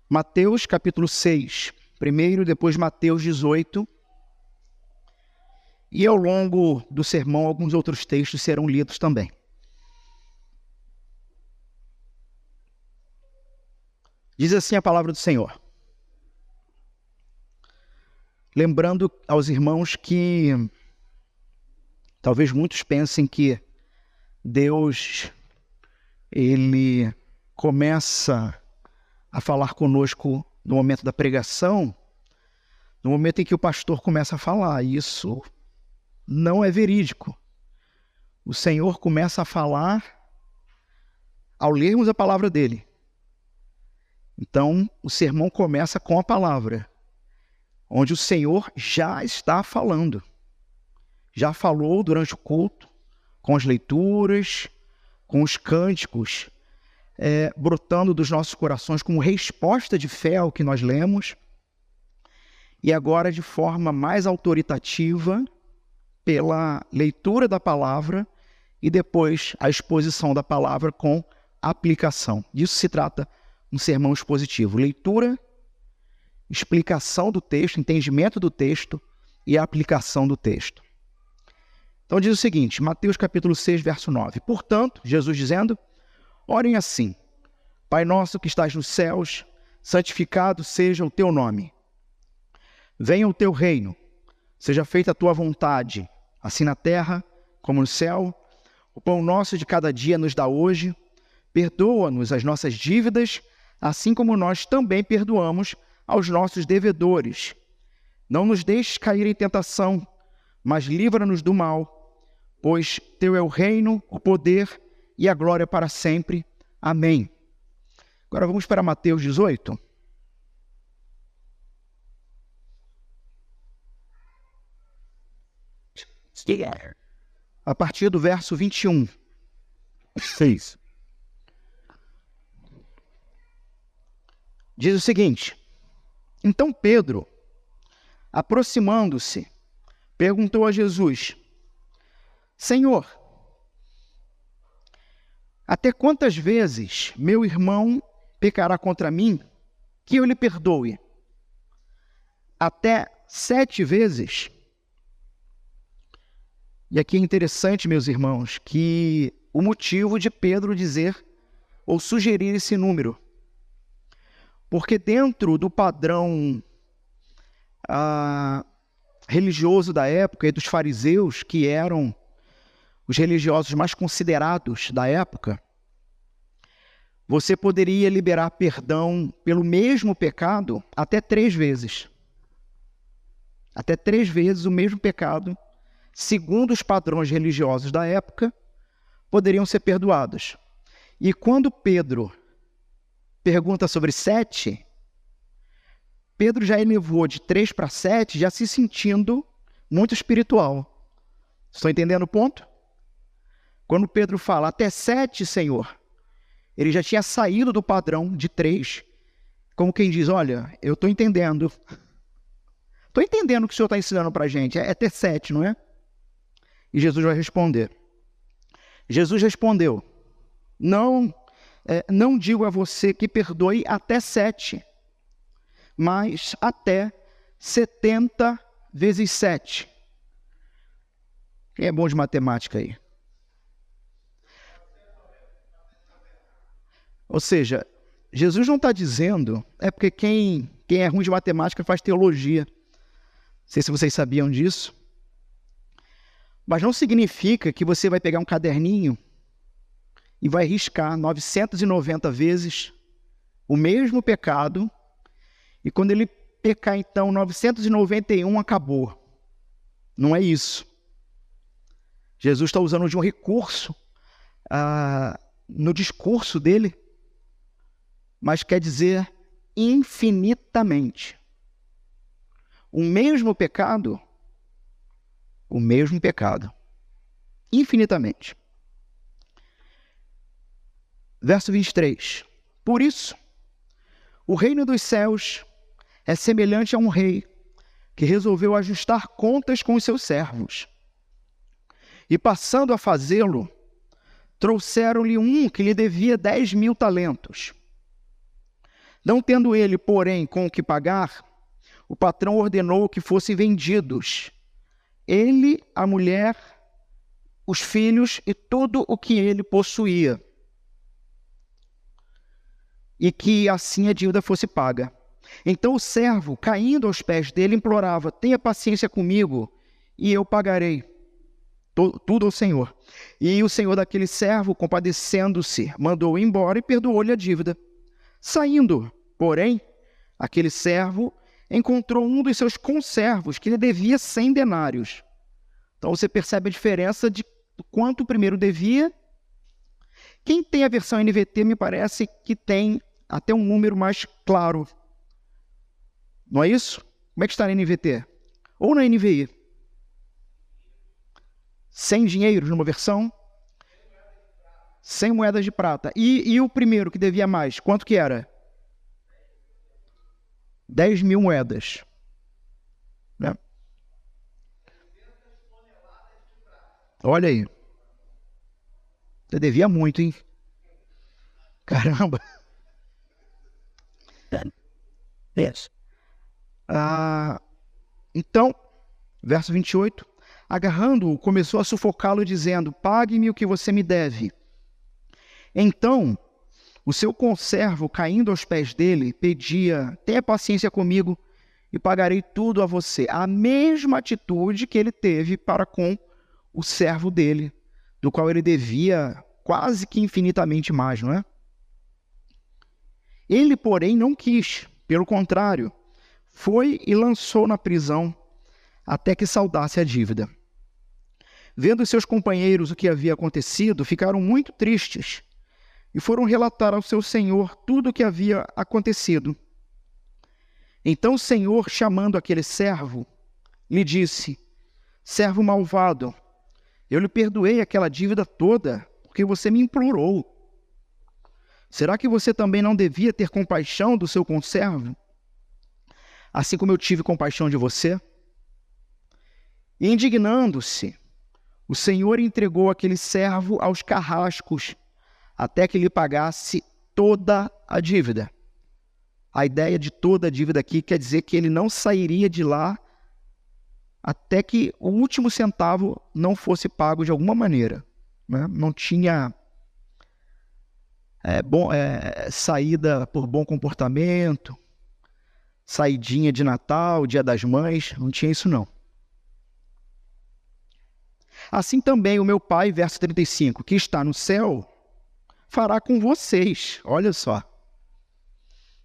Mateus capítulo 6, primeiro, depois Mateus 18. E ao longo do sermão, alguns outros textos serão lidos também. Diz assim a palavra do Senhor. Lembrando aos irmãos que talvez muitos pensem que Deus, ele começa a falar conosco no momento da pregação, no momento em que o pastor começa a falar. Isso não é verídico. O Senhor começa a falar ao lermos a palavra dele. Então, o sermão começa com a palavra, onde o Senhor já está falando. Já falou durante o culto, com as leituras, com os cânticos, brotando dos nossos corações como resposta de fé ao que nós lemos. E agora, de forma mais autoritativa, pela leitura da palavra e depois a exposição da palavra com aplicação. Disso se trata um sermão expositivo. Leitura, explicação do texto, entendimento do texto e a aplicação do texto. Então diz o seguinte, Mateus capítulo 6, verso 9. Portanto, Jesus dizendo, orem assim, Pai nosso que estás nos céus, santificado seja o teu nome. Venha o teu reino, seja feita a tua vontade, assim na terra como no céu. O pão nosso de cada dia nos dá hoje. Perdoa-nos as nossas dívidas, assim como nós também perdoamos aos nossos devedores. Não nos deixes cair em tentação, mas livra-nos do mal, pois teu é o reino, o poder e a glória para sempre. Amém. Agora vamos para Mateus 18. A partir do verso 21. 6. Diz o seguinte: Então Pedro, aproximando-se, perguntou a Jesus, Senhor, até quantas vezes meu irmão pecará contra mim, que eu lhe perdoe? Até 7 vezes? E aqui é interessante, meus irmãos, que o motivo de Pedro dizer ou sugerir esse número. Porque dentro do padrão religioso da época e dos fariseus, que eram os religiosos mais considerados da época, você poderia liberar perdão pelo mesmo pecado até 3 vezes. Até 3 vezes o mesmo pecado, segundo os padrões religiosos da época, poderiam ser perdoados. E quando Pedro pergunta sobre 7, Pedro já elevou de 3 para 7, já se sentindo muito espiritual. Estão entendendo o ponto? Quando Pedro fala até 7, Senhor, ele já tinha saído do padrão de 3, como quem diz, olha, eu estou entendendo. Estou entendendo o que o Senhor está ensinando para a gente, é até 7, não é? E Jesus vai responder. Jesus respondeu, não digo a você que perdoe até 7, mas até 70 vezes 7. Quem é bom de matemática aí? Ou seja, Jesus não está dizendo, porque quem é ruim de matemática faz teologia. Não sei se vocês sabiam disso. Mas não significa que você vai pegar um caderninho e vai riscar 990 vezes o mesmo pecado, e quando ele pecar, então, 991, acabou. Não é isso. Jesus está usando de um recurso no discurso dele, mas quer dizer infinitamente. O mesmo pecado, infinitamente. Verso 23. Por isso, o reino dos céus é semelhante a um rei que resolveu ajustar contas com os seus servos. E passando a fazê-lo, trouxeram-lhe um que lhe devia 10.000 talentos. Não tendo ele, porém, com o que pagar, o patrão ordenou que fossem vendidos ele, a mulher, os filhos e tudo o que ele possuía, e que assim a dívida fosse paga. Então o servo, caindo aos pés dele, implorava: tenha paciência comigo e eu pagarei tudo ao Senhor. E o senhor daquele servo, compadecendo-se, mandou-o embora e perdoou-lhe a dívida. Saindo, porém, aquele servo encontrou um dos seus conservos que lhe devia 100 denários. Então você percebe a diferença de quanto o primeiro devia. Quem tem a versão NVT me parece que tem até um número mais claro. Não é isso? Como é que está na NVT? Ou na NVI? 100 dinheiros numa versão? 100 moedas de prata. E o primeiro que devia mais, quanto que era? 10.000 moedas. Né? Olha aí. Você devia muito, hein? Caramba. Yes. Então, verso 28. Agarrando-o, começou a sufocá-lo, dizendo: pague-me o que você me deve. Então, o seu conservo, caindo aos pés dele, pedia: tenha paciência comigo e pagarei tudo a você. A mesma atitude que ele teve para com o servo dele, do qual ele devia quase que infinitamente mais, não é? Ele, porém, não quis. Pelo contrário, foi e lançou na prisão até que saldasse a dívida. Vendo seus companheiros o que havia acontecido, ficaram muito tristes e foram relatar ao seu senhor tudo o que havia acontecido. Então o senhor, chamando aquele servo, lhe disse: servo malvado, eu lhe perdoei aquela dívida toda, porque você me implorou. Será que você também não devia ter compaixão do seu conservo, assim como eu tive compaixão de você? E indignando-se, o senhor entregou aquele servo aos carrascos, até que lhe pagasse toda a dívida. A ideia de toda a dívida aqui quer dizer que ele não sairia de lá até que o último centavo não fosse pago de alguma maneira, né? Não tinha saída por bom comportamento, saidinha de Natal, Dia das Mães, não tinha isso não. Assim também o meu Pai, verso 35, que está no céu, fará com vocês. Olha só.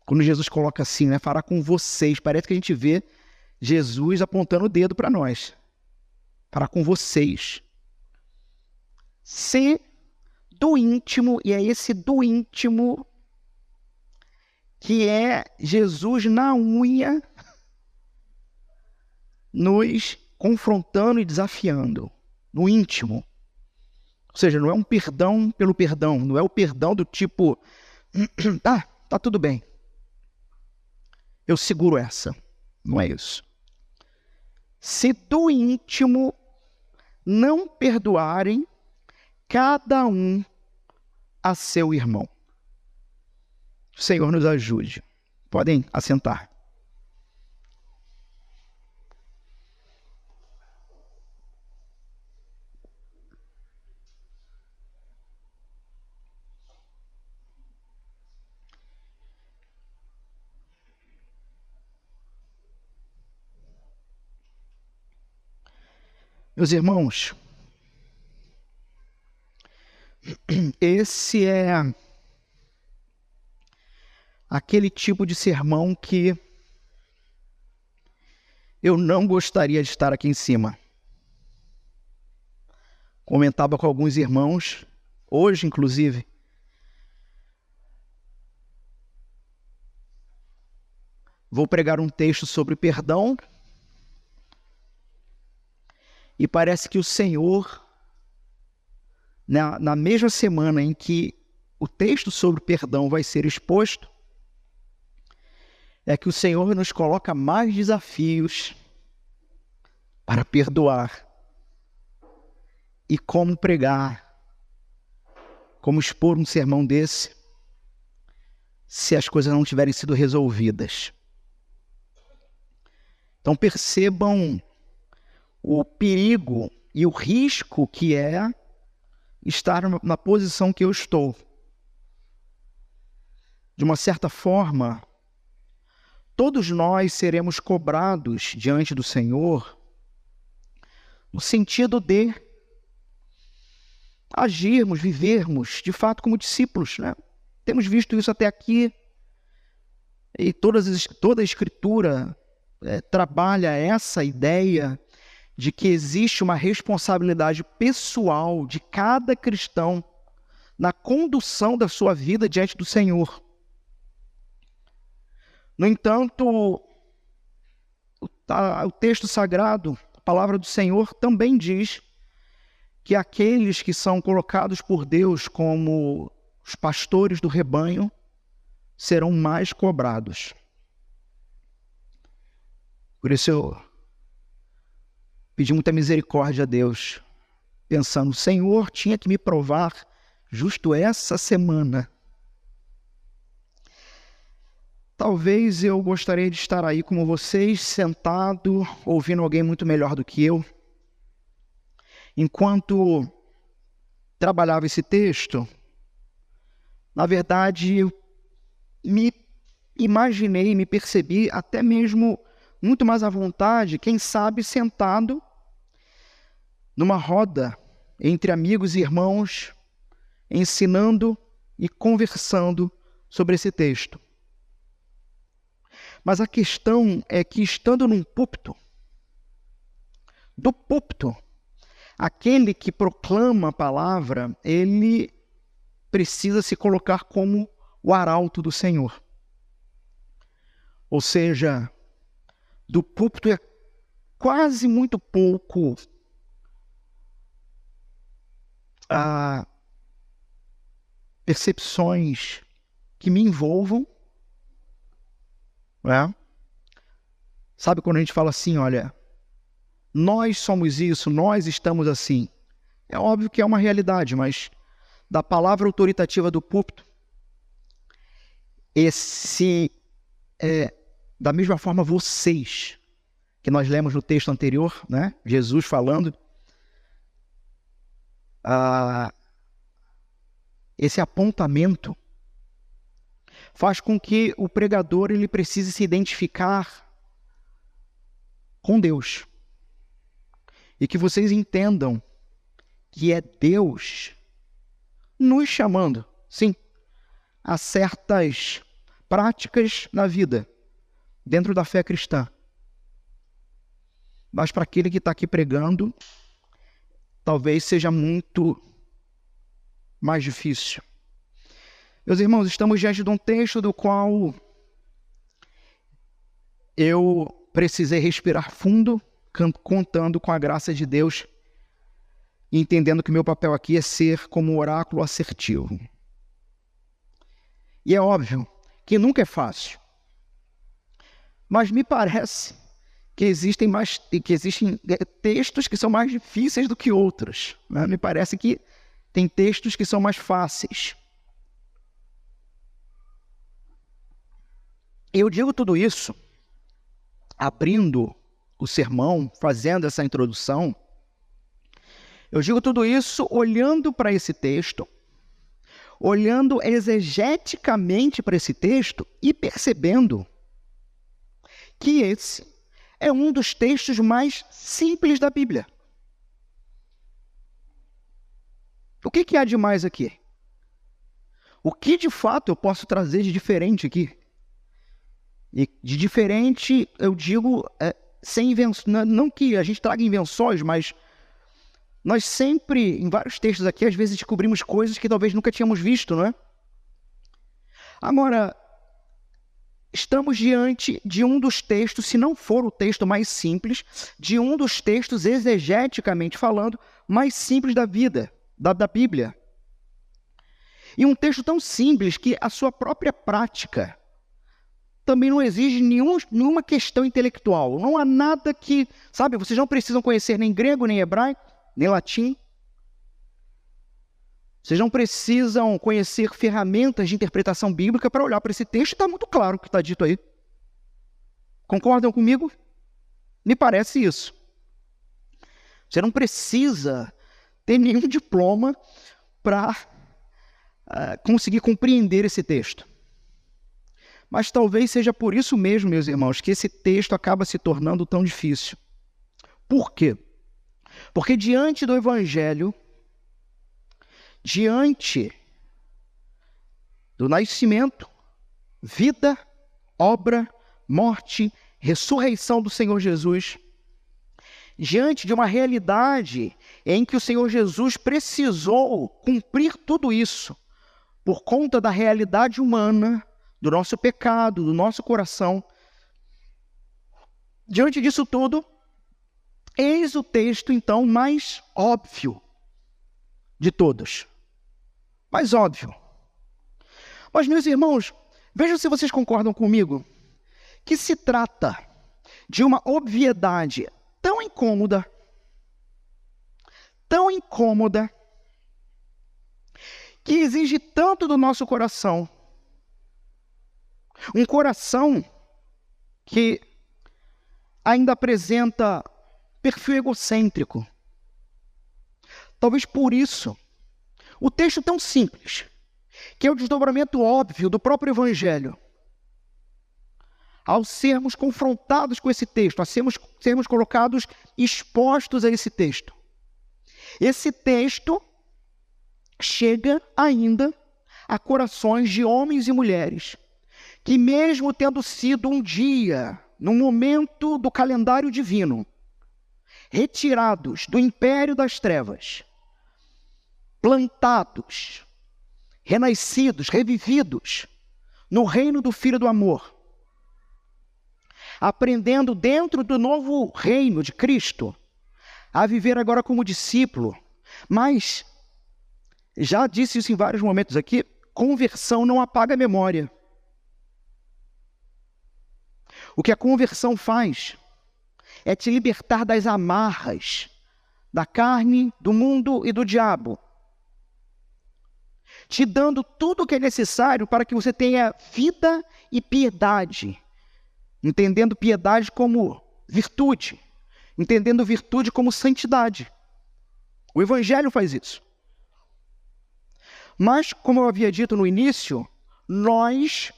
Quando Jesus coloca assim, né? Fará com vocês. Parece que a gente vê Jesus apontando o dedo para nós. Fará com vocês. Se do íntimo, e é esse do íntimo que é Jesus na unha, nos confrontando e desafiando. No íntimo. Ou seja, não é um perdão pelo perdão, não é o perdão do tipo, tá tudo bem, eu seguro essa. Não é isso. Se do íntimo não perdoarem cada um a seu irmão. O Senhor nos ajude. Podem assentar. Meus irmãos, esse é aquele tipo de sermão que eu não gostaria de estar aqui em cima. Comentava com alguns irmãos, hoje inclusive, vou pregar um texto sobre perdão, e parece que o Senhor, na mesma semana em que o texto sobre perdão vai ser exposto, é que o Senhor nos coloca mais desafios para perdoar. E como pregar, como expor um sermão desse, se as coisas não tiverem sido resolvidas. Então percebam o perigo e o risco que é estar na posição que eu estou. De uma certa forma, todos nós seremos cobrados diante do Senhor no sentido de agirmos, vivermos, de fato, como discípulos, né? Temos visto isso até aqui, e toda a Escritura trabalha essa ideia de que existe uma responsabilidade pessoal de cada cristão na condução da sua vida diante do Senhor. No entanto, o texto sagrado, a palavra do Senhor, também diz que aqueles que são colocados por Deus como os pastores do rebanho serão mais cobrados. Por isso eu pedi muita misericórdia a Deus, pensando, o Senhor tinha que me provar justo essa semana. Talvez eu gostaria de estar aí como vocês, sentado, ouvindo alguém muito melhor do que eu. Enquanto trabalhava esse texto, na verdade, eu me imaginei, me percebi até mesmo muito mais à vontade, quem sabe sentado numa roda entre amigos e irmãos, ensinando e conversando sobre esse texto. Mas a questão é que, estando num púlpito, do púlpito, aquele que proclama a palavra, ele precisa se colocar como o arauto do Senhor. Ou seja, do púlpito é quase muito pouco percepções que me envolvam, né? Sabe quando a gente fala assim, olha, nós somos isso, nós estamos assim. É óbvio que é uma realidade, mas da palavra autoritativa do púlpito, da mesma forma vocês, que nós lemos no texto anterior, né? Jesus falando, esse apontamento faz com que o pregador ele precise se identificar com Deus. E que vocês entendam que é Deus nos chamando, sim, a certas práticas na vida, dentro da fé cristã. Mas para aquele que está aqui pregando, talvez seja muito mais difícil. Meus irmãos, estamos diante de um texto do qual eu precisei respirar fundo, contando com a graça de Deus e entendendo que meu papel aqui é ser como um oráculo assertivo. E é óbvio que nunca é fácil, mas me parece que existem textos que são mais difíceis do que outros, né? Me parece que tem textos que são mais fáceis. Eu digo tudo isso, abrindo o sermão, fazendo essa introdução, eu digo tudo isso olhando para esse texto, olhando exegeticamente para esse texto e percebendo que esse é um dos textos mais simples da Bíblia. O que há de mais aqui? O que de fato eu posso trazer de diferente aqui? E de diferente, eu digo, sem invenções, não que a gente traga invenções, mas nós sempre, em vários textos aqui, às vezes descobrimos coisas que talvez nunca tínhamos visto, não é? Agora, estamos diante de um dos textos, se não for o texto mais simples, de um dos textos, exegeticamente falando, mais simples da vida, da Bíblia. E um texto tão simples que a sua própria prática também não exige nenhuma questão intelectual. Não há nada que, sabe, vocês não precisam conhecer nem grego, nem hebraico, nem latim. Vocês não precisam conhecer ferramentas de interpretação bíblica para olhar para esse texto e está muito claro o que está dito aí. Concordam comigo? Me parece isso. Você não precisa ter nenhum diploma para conseguir compreender esse texto. Mas talvez seja por isso mesmo, meus irmãos, que esse texto acaba se tornando tão difícil. Por quê? Porque diante do Evangelho, diante do nascimento, vida, obra, morte, ressurreição do Senhor Jesus, diante de uma realidade em que o Senhor Jesus precisou cumprir tudo isso por conta da realidade humana, do nosso pecado, do nosso coração. Diante disso tudo, eis o texto, então, mais óbvio de todos. Mais óbvio. Mas, meus irmãos, vejam se vocês concordam comigo, que se trata de uma obviedade tão incômoda, que exige tanto do nosso coração. Um coração que ainda apresenta perfil egocêntrico. Talvez por isso, o texto tão simples, que é o desdobramento óbvio do próprio Evangelho, ao sermos confrontados com esse texto, a sermos colocados expostos a esse texto chega ainda a corações de homens e mulheres que, mesmo tendo sido um dia, num momento do calendário divino, retirados do império das trevas, plantados, renascidos, revividos no reino do Filho do Amor, aprendendo dentro do novo reino de Cristo a viver agora como discípulo. Mas, já disse isso em vários momentos aqui, conversão não apaga a memória. O que a conversão faz é te libertar das amarras da carne, do mundo e do diabo, te dando tudo o que é necessário para que você tenha vida e piedade, entendendo piedade como virtude, entendendo virtude como santidade. O Evangelho faz isso. Mas, como eu havia dito no início, nós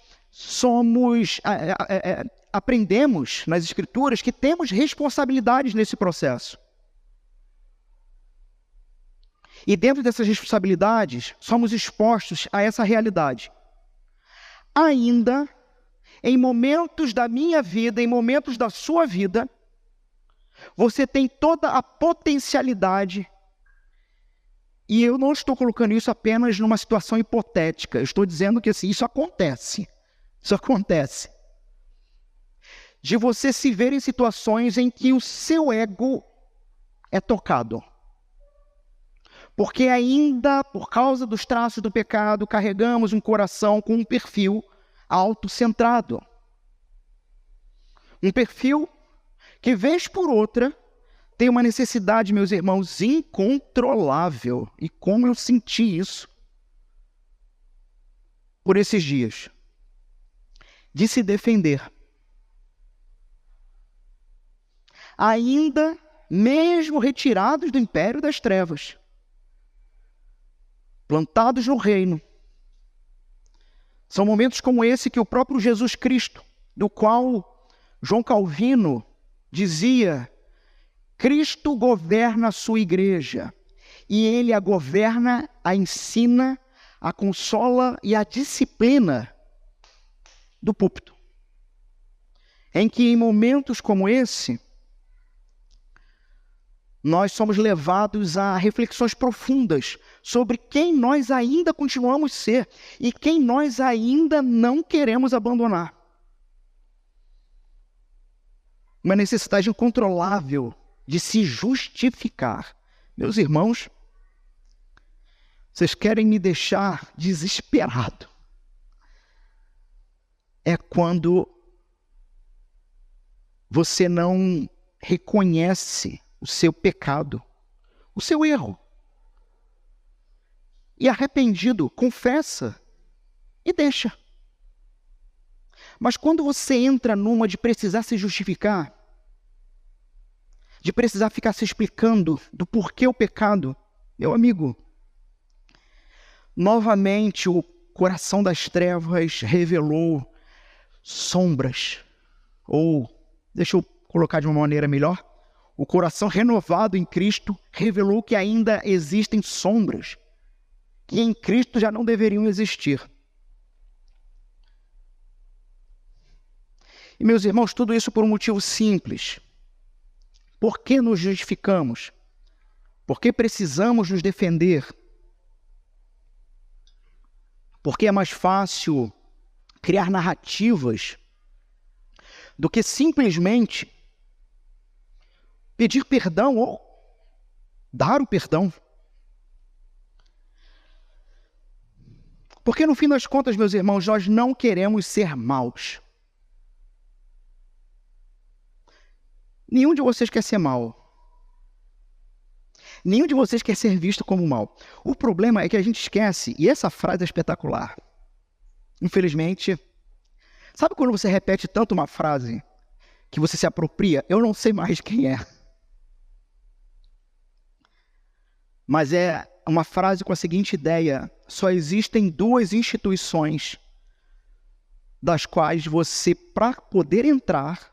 aprendemos nas Escrituras que temos responsabilidades nesse processo. E dentro dessas responsabilidades, somos expostos a essa realidade. Ainda, em momentos da minha vida, em momentos da sua vida, você tem toda a potencialidade, e eu não estou colocando isso apenas numa situação hipotética, eu estou dizendo que assim, isso acontece, de você se ver em situações em que o seu ego é tocado. Porque ainda, por causa dos traços do pecado, carregamos um coração com um perfil autocentrado. Um perfil que, vez por outra, tem uma necessidade, meus irmãos, incontrolável. E como eu senti isso por esses dias. De se defender. Ainda, mesmo retirados do império das trevas, plantados no reino. São momentos como esse que o próprio Jesus Cristo, do qual João Calvino dizia: Cristo governa a sua igreja, e ele a governa, a ensina, a consola e a disciplina do púlpito. Em que em momentos como esse, nós somos levados a reflexões profundas sobre quem nós ainda continuamos a ser e quem nós ainda não queremos abandonar. Uma necessidade incontrolável de se justificar. Meus irmãos, vocês querem me deixar desesperado. É quando você não reconhece o seu pecado, o seu erro. e arrependido, confessa e deixa. Mas quando você entra numa de precisar se justificar, de precisar ficar se explicando do porquê o pecado, meu amigo, novamente o coração das trevas revelou sombras, ou, deixa eu colocar de uma maneira melhor, o coração renovado em Cristo revelou que ainda existem sombras, que em Cristo já não deveriam existir. E, meus irmãos, tudo isso por um motivo simples. Por que nos justificamos? Por que precisamos nos defender? Porque é mais fácil criar narrativas do que simplesmente pedir perdão ou dar o perdão. Porque no fim das contas, meus irmãos, nós não queremos ser maus. Nenhum de vocês quer ser mau. Nenhum de vocês quer ser visto como mal. O problema é que a gente esquece, e essa frase é espetacular. Infelizmente, sabe quando você repete tanto uma frase que você se apropria? Eu não sei mais quem é. Mas é uma frase com a seguinte ideia: só existem duas instituições das quais você, para poder entrar,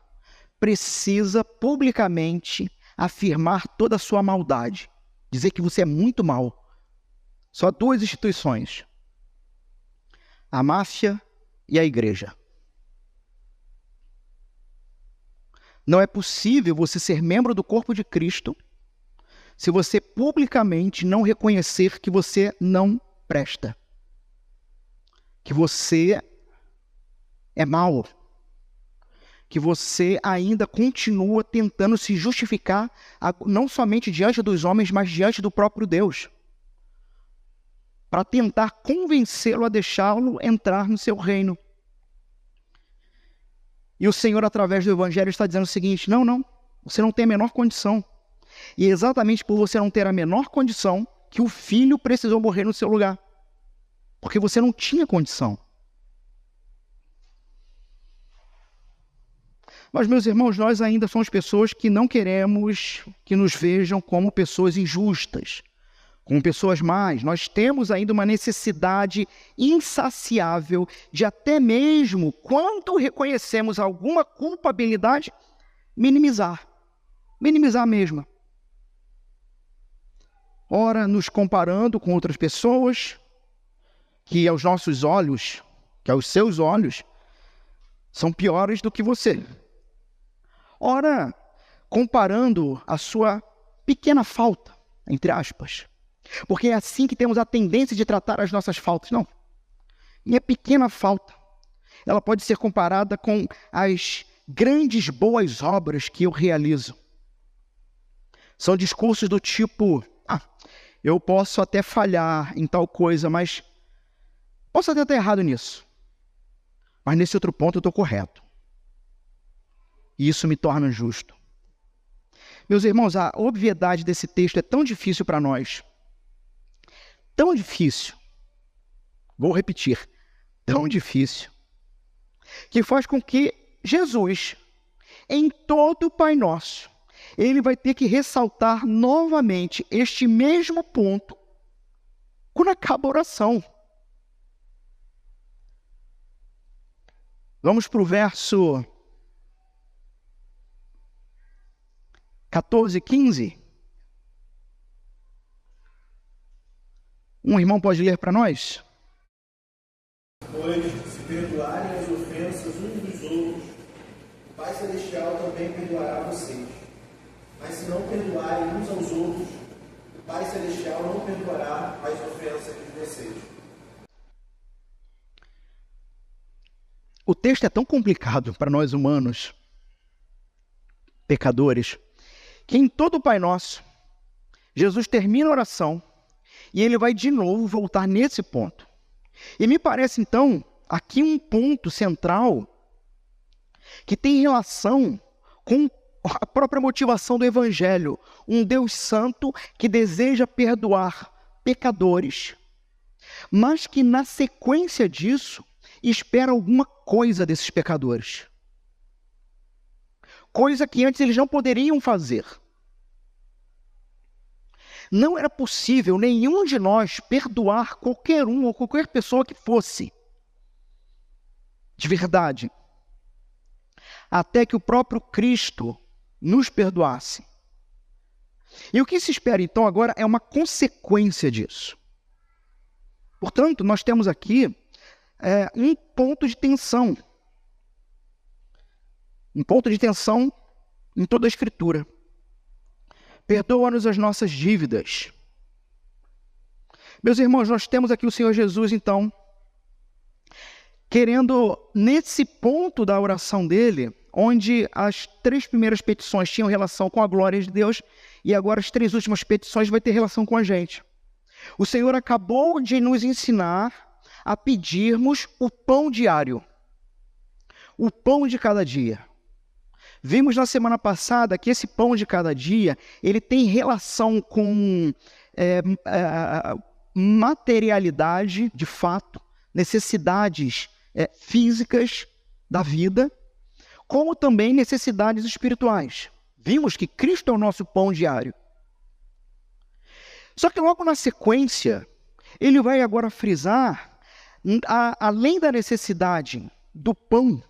precisa publicamente afirmar toda a sua maldade. Dizer que você é muito mal. Só duas instituições: a máfia e a igreja. Não é possível você ser membro do corpo de Cristo se você publicamente não reconhecer que você não presta, que você é mau, que você ainda continua tentando se justificar, não somente diante dos homens, mas diante do próprio Deus, para tentar convencê-lo a deixá-lo entrar no seu reino. E o Senhor, através do Evangelho, está dizendo o seguinte: não, você não tem a menor condição. E é exatamente por você não ter a menor condição que o Filho precisou morrer no seu lugar, porque você não tinha condição. Mas, meus irmãos, nós ainda somos pessoas que não queremos que nos vejam como pessoas injustas, como pessoas más. Nós temos ainda uma necessidade insaciável de, até mesmo quando reconhecemos alguma culpabilidade, minimizar mesmo. Ora, nos comparando com outras pessoas que aos nossos olhos, que aos seus olhos, são piores do que você. Ora, comparando a sua pequena falta, entre aspas, porque é assim que temos a tendência de tratar as nossas faltas. Não, minha pequena falta, ela pode ser comparada com as grandes boas obras que eu realizo. São discursos do tipo: eu posso até falhar em tal coisa, mas posso até estar errado nisso, mas nesse outro ponto eu estou correto. E isso me torna justo. Meus irmãos, a obviedade desse texto é tão difícil para nós. Tão difícil. Vou repetir. Tão difícil. Que faz com que Jesus, em todo o Pai Nosso, ele vai ter que ressaltar novamente este mesmo ponto quando acaba a oração. Vamos para o verso 14, 15. Um irmão pode ler para nós? Pois, se perdoarem as ofensas uns dos outros, o Pai Celestial também perdoará vocês. Mas se não perdoarem uns aos outros, o Pai Celestial não perdoará as ofensas de vocês. O texto é tão complicado para nós humanos, pecadores, que em todo o Pai Nosso, Jesus termina a oração e ele vai de novo voltar nesse ponto. E me parece, então, aqui um ponto central que tem relação com a própria motivação do Evangelho. Um Deus santo que deseja perdoar pecadores mas que na sequência disso espera alguma coisa desses pecadores. Coisa que antes eles não poderiam fazer. Não era possível nenhum de nós perdoar qualquer um ou qualquer pessoa que fosse, de verdade, até que o próprio Cristo nos perdoasse. E o que se espera então agora é uma consequência disso. Portanto, nós temos aqui um ponto de tensão. Um ponto de tensão em toda a Escritura. Perdoa-nos as nossas dívidas. Meus irmãos, nós temos aqui o Senhor Jesus, então, querendo, nesse ponto da oração dele, onde as 3 primeiras petições tinham relação com a glória de Deus, e agora as 3 últimas petições vai ter relação com a gente. O Senhor acabou de nos ensinar a pedirmos o pão diário, o pão de cada dia. Vimos na semana passada que esse pão de cada dia, ele tem relação com materialidade, de fato, necessidades físicas da vida, como também necessidades espirituais. Vimos que Cristo é o nosso pão diário. Só que logo na sequência, ele vai agora frisar, além da necessidade do pão,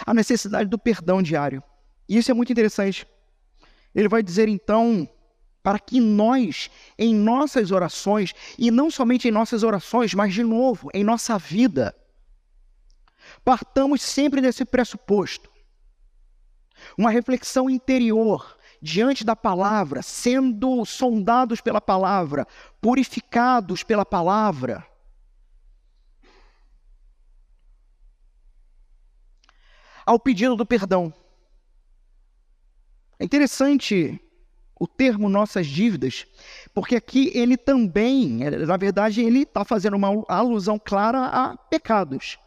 a necessidade do perdão diário. E isso é muito interessante. Ele vai dizer então, para que nós, em nossas orações, e não somente em nossas orações, mas de novo, em nossa vida, partamos sempre desse pressuposto. Uma reflexão interior, diante da palavra, sendo sondados pela palavra, purificados pela palavra. Ao pedido do perdão. É interessante o termo nossas dívidas, porque aqui ele também, na verdade, ele está fazendo uma alusão clara a pecados,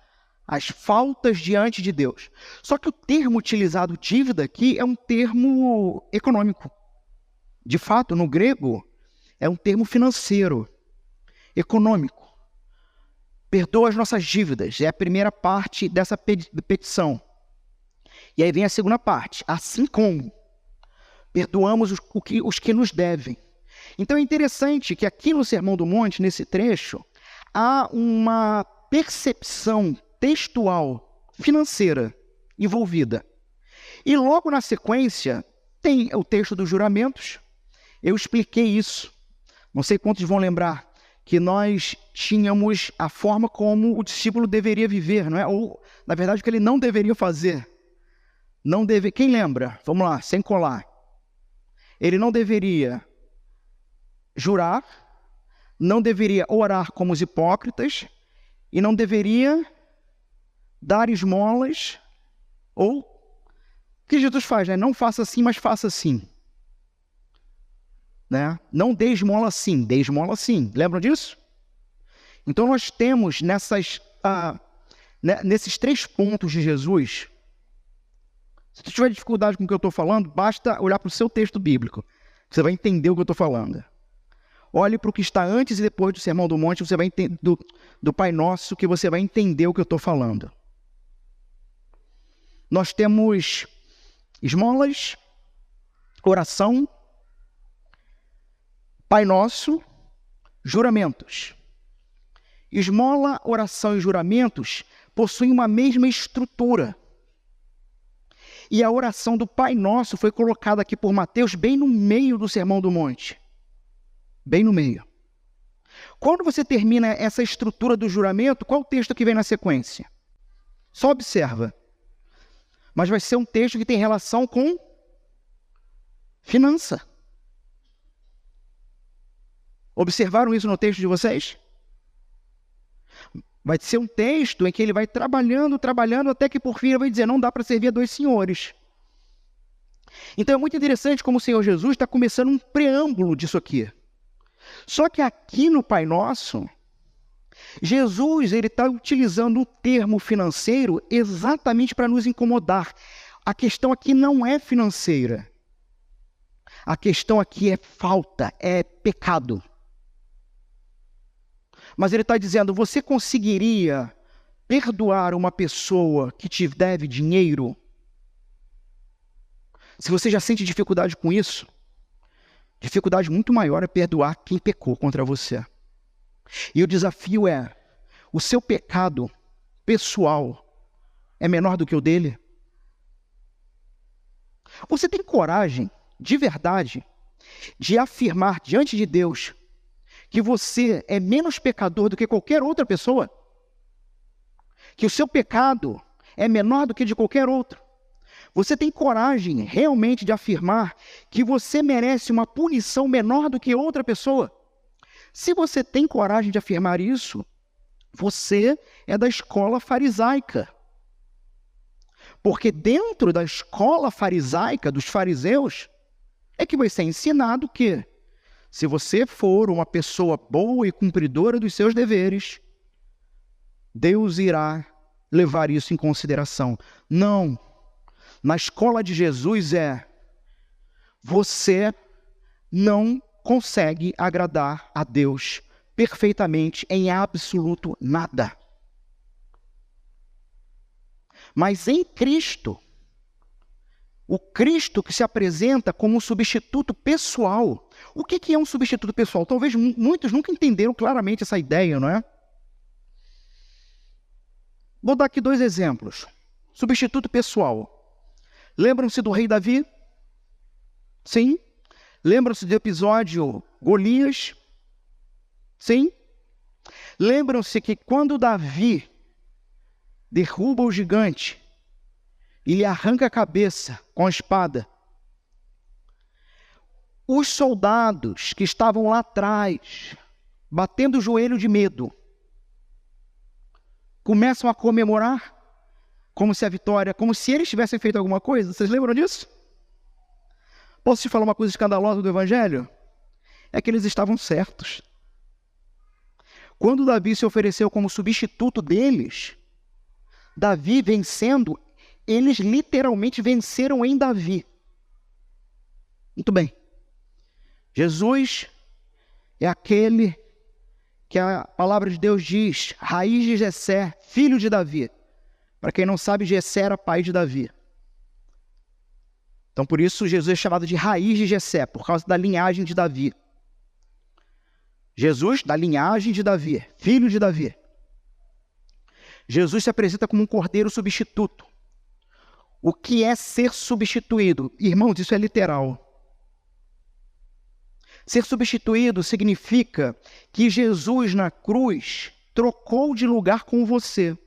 as faltas diante de Deus. Só que o termo utilizado, dívida, aqui é um termo econômico. De fato, no grego, é um termo financeiro, econômico. Perdoa as nossas dívidas, é a primeira parte dessa petição. E aí vem a segunda parte, assim como perdoamos os que nos devem. Então é interessante que aqui no Sermão do Monte, nesse trecho, há uma percepção textual, financeira, envolvida. E logo na sequência, tem o texto dos juramentos. Eu expliquei isso. Não sei quantos vão lembrar que nós tínhamos a forma como o discípulo deveria viver, não é? Ou, na verdade, o que ele não deveria fazer. Quem lembra? Vamos lá, sem colar. Ele não deveria jurar, não deveria orar como os hipócritas e não deveria dar esmolas, ou o que Jesus faz, né? Não faça assim, mas faça assim. Né? Não dê esmola assim, dê esmola assim. Lembram disso? Então nós temos nesses 3 pontos de Jesus. Se você tiver dificuldade com o que eu estou falando, basta olhar para o seu texto bíblico. Você vai entender o que eu estou falando. Olhe para o que está antes e depois do Sermão do Monte, você vai entender, do Pai Nosso, que você vai entender o que eu estou falando. Nós temos esmolas, oração, Pai Nosso, juramentos. Esmola, oração e juramentos possuem uma mesma estrutura. E a oração do Pai Nosso foi colocada aqui por Mateus bem no meio do Sermão do Monte. Bem no meio. Quando você termina essa estrutura do juramento, qual o texto que vem na sequência? Só observa. Mas vai ser um texto que tem relação com finança. Observaram isso no texto de vocês? Vai ser um texto em que ele vai trabalhando, até que por fim ele vai dizer, não dá para servir a 2 senhores. Então é muito interessante como o Senhor Jesus está começando um preâmbulo disso aqui. Só que aqui no Pai Nosso, Jesus está utilizando o termo financeiro exatamente para nos incomodar. A questão aqui não é financeira. A questão aqui é falta, é pecado. Mas ele está dizendo, você conseguiria perdoar uma pessoa que te deve dinheiro? Se você já sente dificuldade com isso, dificuldade muito maior é perdoar quem pecou contra você. E o desafio é, o seu pecado pessoal é menor do que o dele? Você tem coragem, de verdade, de afirmar diante de Deus que você é menos pecador do que qualquer outra pessoa? Que o seu pecado é menor do que de qualquer outro? Você tem coragem realmente de afirmar que você merece uma punição menor do que outra pessoa? Se você tem coragem de afirmar isso, você é da escola farisaica. Porque dentro da escola farisaica, dos fariseus, é que vai ser ensinado que, se você for uma pessoa boa e cumpridora dos seus deveres, Deus irá levar isso em consideração. Não. Na escola de Jesus você não consegue agradar a Deus perfeitamente em absoluto nada. Mas em Cristo, o Cristo que se apresenta como um substituto pessoal. O que é um substituto pessoal? Talvez muitos nunca entenderam claramente essa ideia, não é? Vou dar aqui 2 exemplos. Substituto pessoal. Lembram-se do rei Davi? Sim. Lembram-se do episódio Golias? Sim. Lembram-se que quando Davi derruba o gigante e lhe arranca a cabeça com a espada, os soldados que estavam lá atrás, batendo o joelho de medo, começam a comemorar como se a vitória, como se eles tivessem feito alguma coisa. Vocês lembram disso? Posso te falar uma coisa escandalosa do Evangelho? É que eles estavam certos. Quando Davi se ofereceu como substituto deles, Davi vencendo, eles literalmente venceram em Davi. Muito bem. Jesus é aquele que a palavra de Deus diz, raiz de Jessé, filho de Davi. Para quem não sabe, Jessé era pai de Davi. Então, por isso, Jesus é chamado de raiz de Jessé, por causa da linhagem de Davi. Jesus, da linhagem de Davi, filho de Davi. Jesus se apresenta como um cordeiro substituto. O que é ser substituído? Irmãos, isso é literal. Ser substituído significa que Jesus na cruz trocou de lugar com você.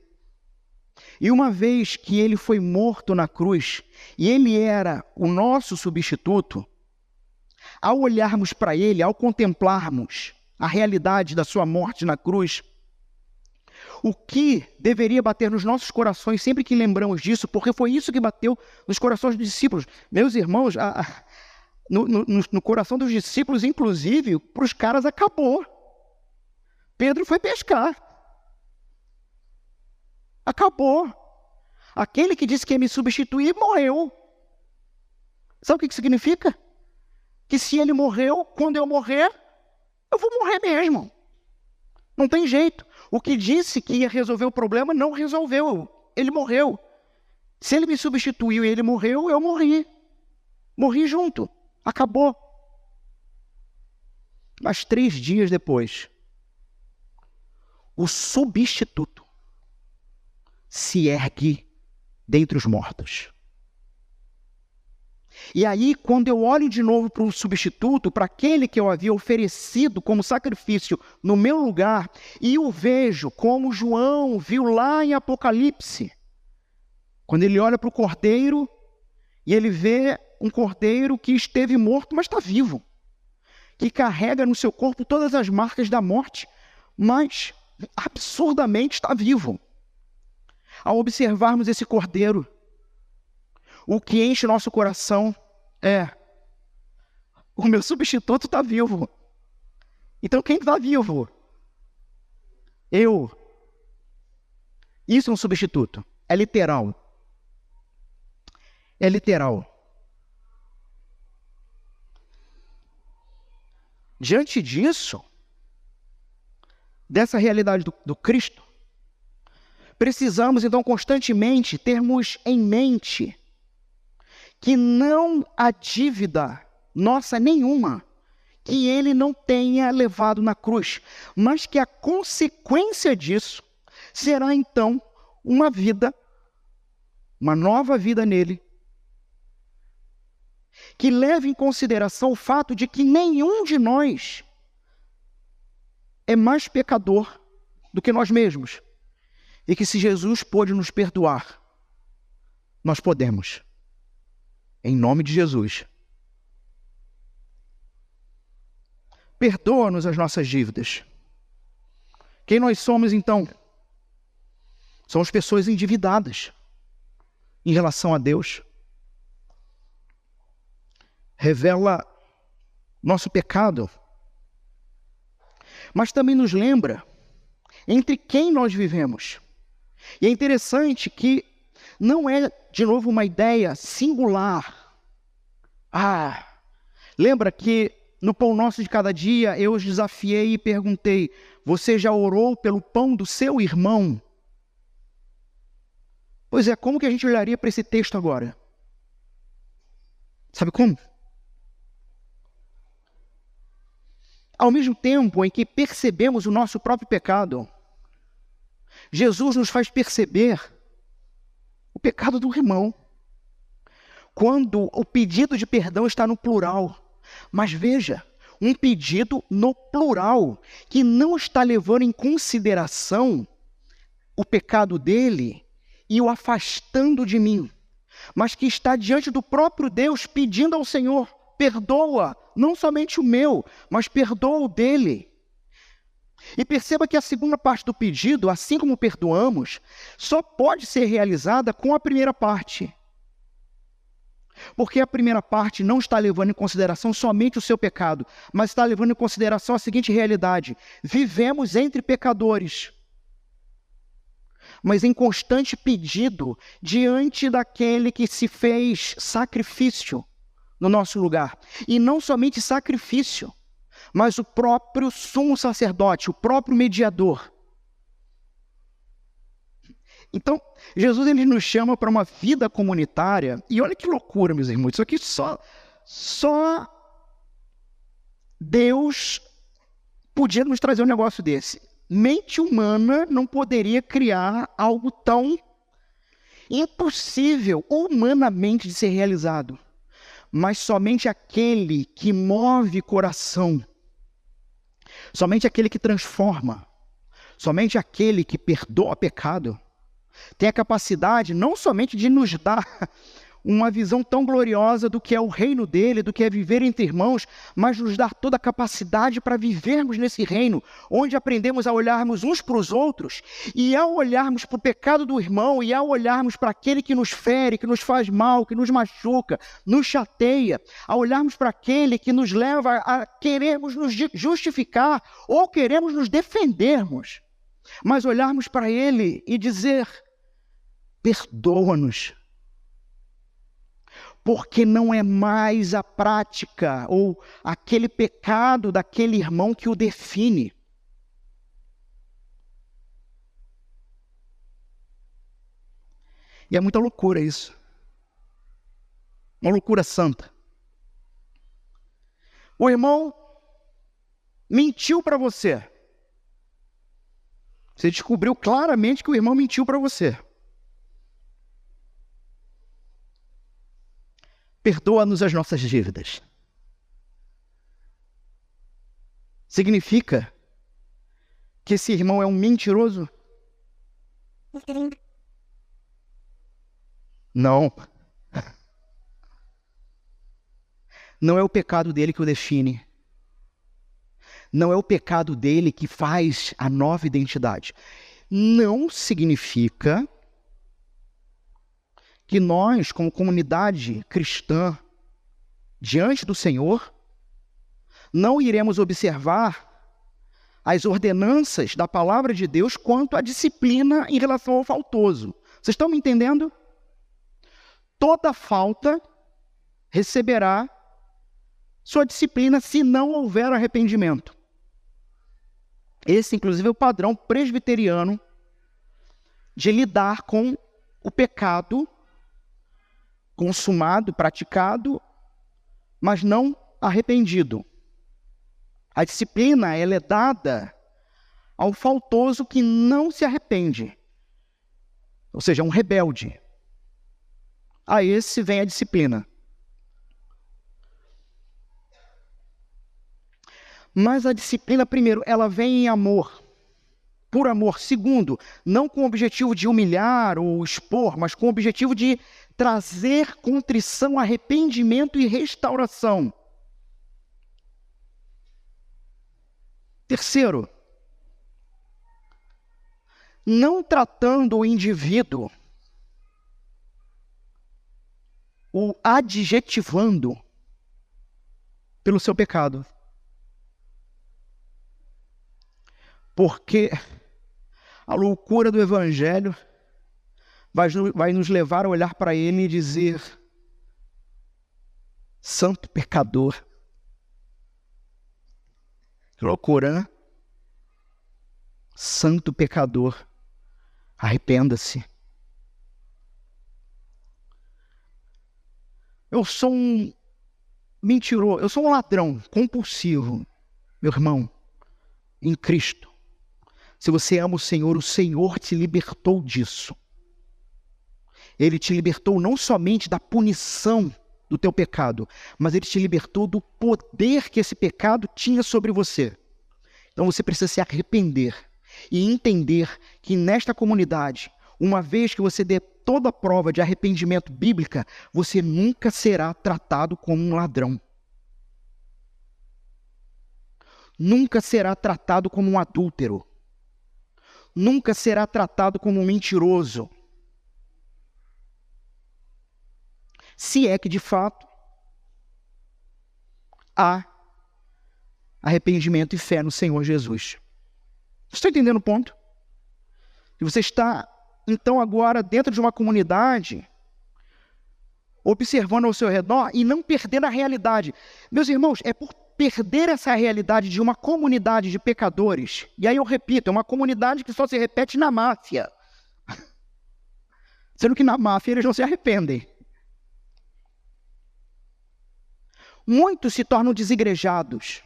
E uma vez que ele foi morto na cruz, e ele era o nosso substituto, ao olharmos para ele, ao contemplarmos a realidade da sua morte na cruz, o que deveria bater nos nossos corações sempre que lembramos disso, porque foi isso que bateu nos corações dos discípulos. Meus irmãos, no coração dos discípulos, inclusive, para os caras acabou. Pedro foi pescar. Acabou. Aquele que disse que ia me substituir morreu. Sabe o que significa? Que se ele morreu, quando eu morrer, eu vou morrer mesmo. Não tem jeito. O que disse que ia resolver o problema não resolveu. Ele morreu. Se ele me substituiu e ele morreu, eu morri. Morri junto. Acabou. Mas 3 dias depois, o substituto se ergue dentre os mortos. E aí, quando eu olho de novo para o substituto, para aquele que eu havia oferecido como sacrifício no meu lugar, e o vejo como João viu lá em Apocalipse, quando ele olha para o cordeiro, e ele vê um cordeiro que esteve morto, mas está vivo, que carrega no seu corpo todas as marcas da morte, mas absurdamente está vivo. Ao observarmos esse cordeiro, o que enche o nosso coração é: o meu substituto está vivo. Então quem está vivo? Eu. Isso é um substituto. É literal. É literal. Diante disso, dessa realidade do Cristo, precisamos então constantemente termos em mente que não há dívida nossa nenhuma que ele não tenha levado na cruz, mas que a consequência disso será então uma nova vida nele, que leve em consideração o fato de que nenhum de nós é mais pecador do que nós mesmos, e que se Jesus pôde nos perdoar, nós podemos, em nome de Jesus. Perdoa-nos as nossas dívidas. Quem nós somos, então? Somos pessoas endividadas em relação a Deus. Revela nosso pecado, mas também nos lembra entre quem nós vivemos. E é interessante que não é, de novo, uma ideia singular. Lembra que no Pão Nosso de Cada Dia, eu os desafiei e perguntei: você já orou pelo pão do seu irmão? Pois é, como que a gente olharia para esse texto agora? Sabe como? Ao mesmo tempo em que percebemos o nosso próprio pecado, Jesus nos faz perceber o pecado do irmão. Quando o pedido de perdão está no plural. Mas veja, um pedido no plural, que não está levando em consideração o pecado dele e o afastando de mim, mas que está diante do próprio Deus pedindo ao Senhor: perdoa, não somente o meu, mas perdoa o dele. E perceba que a segunda parte do pedido, assim como perdoamos, só pode ser realizada com a primeira parte. Porque a primeira parte não está levando em consideração somente o seu pecado, mas está levando em consideração a seguinte realidade: vivemos entre pecadores, mas em constante pedido diante daquele que se fez sacrifício no nosso lugar. E não somente sacrifício, mas o próprio sumo sacerdote, o próprio mediador. Então, Jesus ele nos chama para uma vida comunitária, e olha que loucura, meus irmãos, isso aqui só Deus podia nos trazer um negócio desse. Mente humana não poderia criar algo tão impossível humanamente de ser realizado, mas somente aquele que move coração, somente aquele que transforma, somente aquele que perdoa pecado, tem a capacidade não somente de nos dar uma visão tão gloriosa do que é o reino dele, do que é viver entre irmãos, mas nos dar toda a capacidade para vivermos nesse reino, onde aprendemos a olharmos uns para os outros, e ao olharmos para o pecado do irmão, e ao olharmos para aquele que nos fere, que nos faz mal, que nos machuca, nos chateia, a olharmos para aquele que nos leva a querermos nos justificar, ou queremos nos defendermos, mas olharmos para ele e dizer: perdoa-nos, porque não é mais a prática ou aquele pecado daquele irmão que o define. E é muita loucura isso. Uma loucura santa. O irmão mentiu para você. Você descobriu claramente que o irmão mentiu para você. Perdoa-nos as nossas dívidas. Significa que esse irmão é um mentiroso? Não. Não é o pecado dele que o define. Não é o pecado dele que faz a nova identidade. Não significa que nós, como comunidade cristã, diante do Senhor, não iremos observar as ordenanças da palavra de Deus quanto à disciplina em relação ao faltoso. Vocês estão me entendendo? Toda falta receberá sua disciplina se não houver arrependimento. Esse, inclusive, é o padrão presbiteriano de lidar com o pecado consumado, praticado, mas não arrependido. A disciplina, ela é dada ao faltoso que não se arrepende, ou seja, um rebelde. A esse vem a disciplina. Mas a disciplina, primeiro, ela vem em amor, por amor. Segundo, não com o objetivo de humilhar ou expor, mas com o objetivo de trazer contrição, arrependimento e restauração. Terceiro, não tratando o indivíduo, o adjetivando pelo seu pecado. Porque a loucura do Evangelho vai nos levar a olhar para ele e dizer: santo pecador. Que loucura, né? Santo pecador, arrependa-se. Eu sou um mentiroso, eu sou um ladrão compulsivo, meu irmão, em Cristo. Se você ama o Senhor te libertou disso. Ele te libertou não somente da punição do teu pecado, mas ele te libertou do poder que esse pecado tinha sobre você. Então você precisa se arrepender e entender que nesta comunidade, uma vez que você dê toda a prova de arrependimento bíblica, você nunca será tratado como um ladrão. Nunca será tratado como um adúltero. Nunca será tratado como um mentiroso. Se é que, de fato, há arrependimento e fé no Senhor Jesus. Você está entendendo o ponto? E você está, então, agora dentro de uma comunidade, observando ao seu redor e não perdendo a realidade. Meus irmãos, é por perder essa realidade de uma comunidade de pecadores, e aí eu repito, é uma comunidade que só se repete na máfia. Sendo que na máfia eles não se arrependem. Muitos se tornam desigrejados.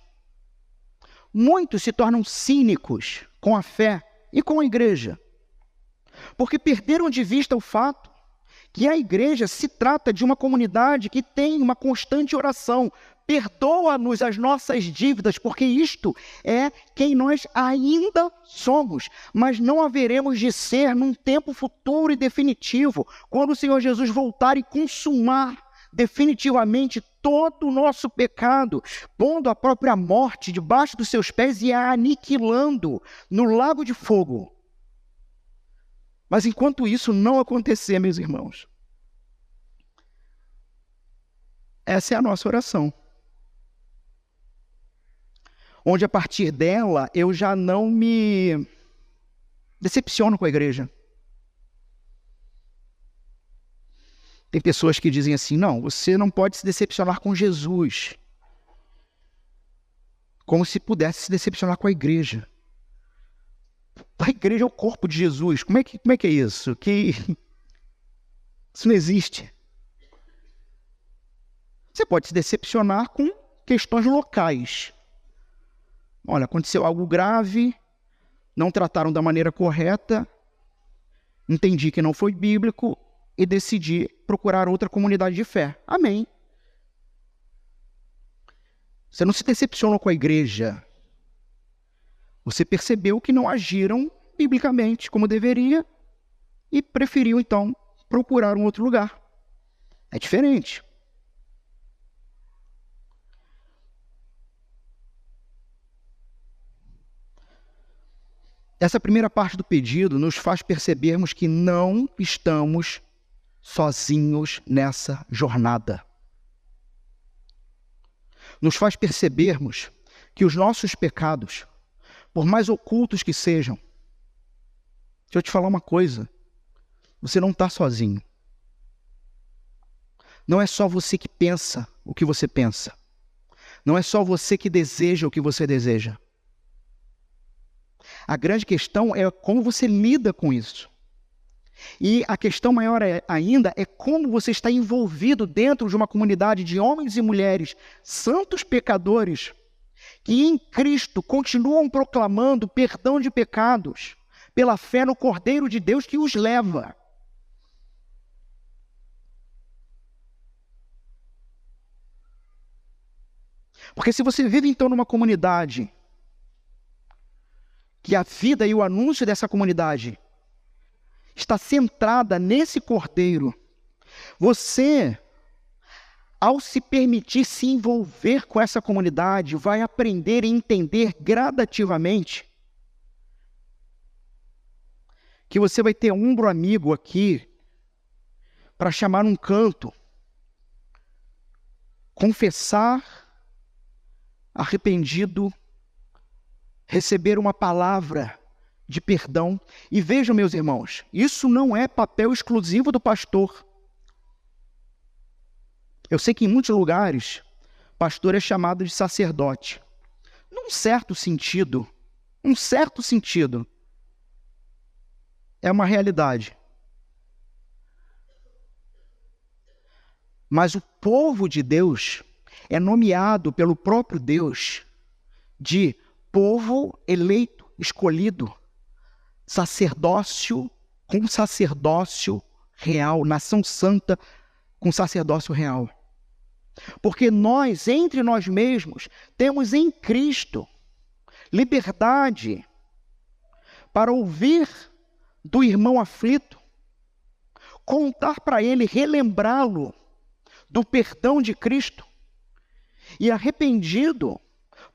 Muitos se tornam cínicos com a fé e com a igreja. Porque perderam de vista o fato que a igreja se trata de uma comunidade que tem uma constante oração. Perdoa-nos as nossas dívidas, porque isto é quem nós ainda somos, mas não haveremos de ser num tempo futuro e definitivo, quando o Senhor Jesus voltar e consumar definitivamente todo o nosso pecado, pondo a própria morte debaixo dos seus pés e a aniquilando no lago de fogo. Mas enquanto isso não acontecer, meus irmãos, essa é a nossa oração. Onde a partir dela eu já não me decepciono com a igreja. Tem pessoas que dizem assim: não, você não pode se decepcionar com Jesus. Como se pudesse se decepcionar com a igreja. A igreja é o corpo de Jesus. Como é que é isso? Isso não existe. Você pode se decepcionar com questões locais. Olha, aconteceu algo grave, não trataram da maneira correta, entendi que não foi bíblico e decidi procurar outra comunidade de fé. Amém. Você não se decepcionou com a igreja. Você percebeu que não agiram biblicamente como deveria e preferiu, então, procurar um outro lugar. É diferente. Essa primeira parte do pedido nos faz percebermos que não estamos sozinhos nessa jornada. Nos faz percebermos que os nossos pecados, por mais ocultos que sejam, deixa eu te falar uma coisa, você não está sozinho. Não é só você que pensa o que você pensa. Não é só você que deseja o que você deseja. A grande questão é como você lida com isso. E a questão maior ainda é como você está envolvido dentro de uma comunidade de homens e mulheres, santos pecadores, que em Cristo continuam proclamando perdão de pecados pela fé no Cordeiro de Deus que os leva. Porque se você vive então numa comunidade que a vida e o anúncio dessa comunidade está centrada nesse Cordeiro, você, ao se permitir se envolver com essa comunidade, vai aprender e entender gradativamente que você vai ter um ombro amigo aqui para chamar um canto, confessar, arrependido, receber uma palavra de perdão. E vejam, meus irmãos, isso não é papel exclusivo do pastor. Eu sei que em muitos lugares, pastor é chamado de sacerdote. Num certo sentido, é uma realidade. Mas o povo de Deus é nomeado pelo próprio Deus de povo eleito, escolhido, sacerdócio com sacerdócio real, nação santa com sacerdócio real. Porque nós, entre nós mesmos, temos em Cristo liberdade para ouvir do irmão aflito, contar para ele, relembrá-lo do perdão de Cristo e, arrependido,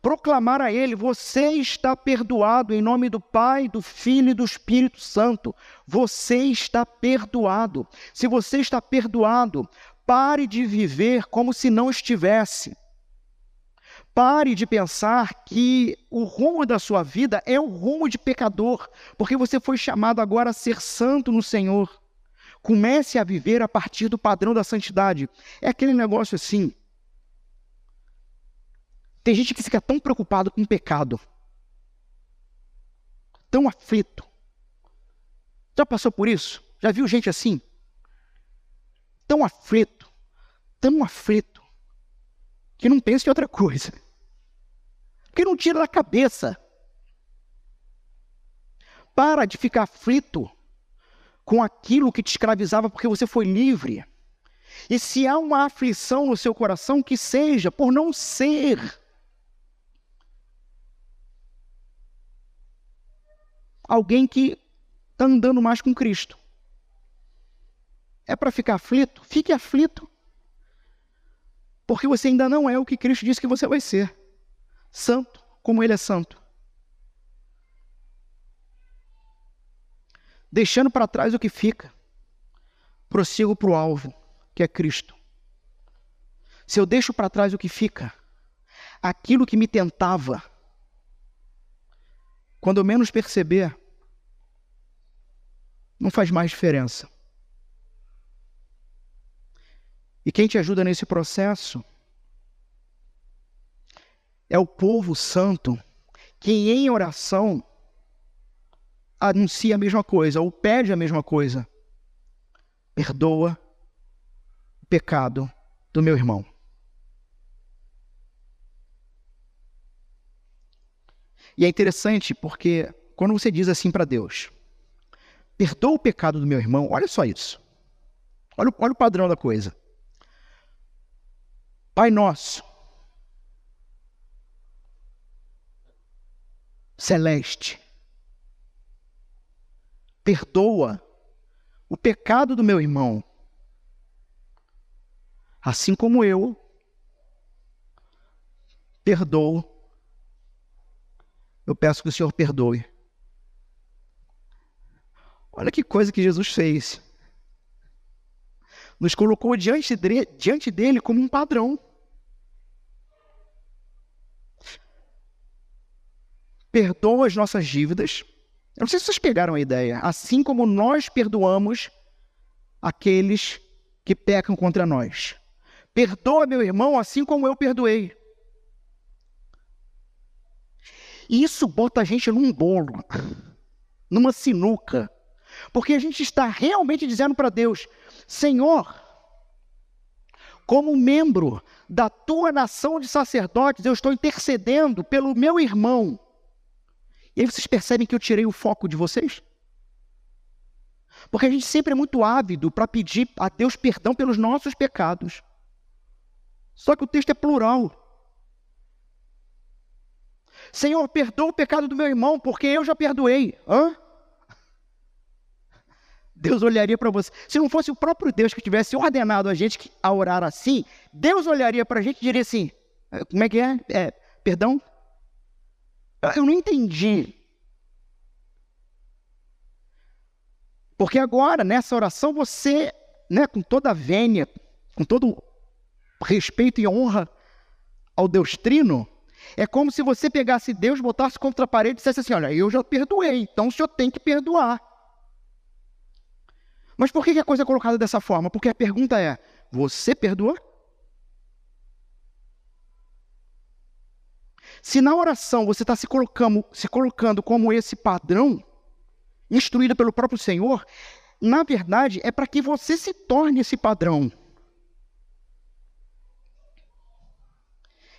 proclamar a ele: você está perdoado em nome do Pai, do Filho e do Espírito Santo. Você está perdoado. Se você está perdoado, pare de viver como se não estivesse. Pare de pensar que o rumo da sua vida é o rumo de pecador, porque você foi chamado agora a ser santo no Senhor. Comece a viver a partir do padrão da santidade. É aquele negócio assim. Tem gente que fica tão preocupado com o pecado, tão aflito. Já passou por isso? Já viu gente assim? Tão aflito, que não pensa em outra coisa. Que não tira da cabeça. Para de ficar aflito com aquilo que te escravizava, porque você foi livre. E se há uma aflição no seu coração, que seja por não ser alguém que está andando mais com Cristo. É para ficar aflito? Fique aflito. Porque você ainda não é o que Cristo disse que você vai ser. Santo, como Ele é santo. Deixando para trás o que fica, prossigo para o alvo, que é Cristo. Se eu deixo para trás o que fica, aquilo que me tentava, quando eu menos perceber, não faz mais diferença. E quem te ajuda nesse processo é o povo santo, que em oração anuncia a mesma coisa, ou pede a mesma coisa. Perdoa o pecado do meu irmão. E é interessante porque quando você diz assim para Deus: perdoa o pecado do meu irmão, olha só isso. Olha o padrão da coisa. Pai nosso, celeste, perdoa o pecado do meu irmão, assim como eu perdoo. Eu peço que o Senhor perdoe. Olha que coisa que Jesus fez. Nos colocou diante dele como um padrão. Perdoa as nossas dívidas. Eu não sei se vocês pegaram a ideia. Assim como nós perdoamos aqueles que pecam contra nós. Perdoa meu irmão assim como eu perdoei. E isso bota a gente num bolo, numa sinuca. Porque a gente está realmente dizendo para Deus: Senhor, como membro da tua nação de sacerdotes, eu estou intercedendo pelo meu irmão. E aí vocês percebem que eu tirei o foco de vocês? Porque a gente sempre é muito ávido para pedir a Deus perdão pelos nossos pecados. Só que o texto é plural. Senhor, perdoa o pecado do meu irmão, porque eu já perdoei. Hã? Deus olharia para você. Se não fosse o próprio Deus que tivesse ordenado a gente a orar assim, Deus olharia para a gente e diria assim: como é que é? Perdão? Eu não entendi. Porque agora, nessa oração, você, com toda a vênia, com todo respeito e honra ao Deus Trino, é como se você pegasse Deus, botasse contra a parede e dissesse assim: olha, eu já perdoei, então o senhor tem que perdoar. Mas por que a coisa é colocada dessa forma? Porque a pergunta é: você perdoa? Se na oração você está se colocando como esse padrão, instruído pelo próprio Senhor, na verdade é para que você se torne esse padrão.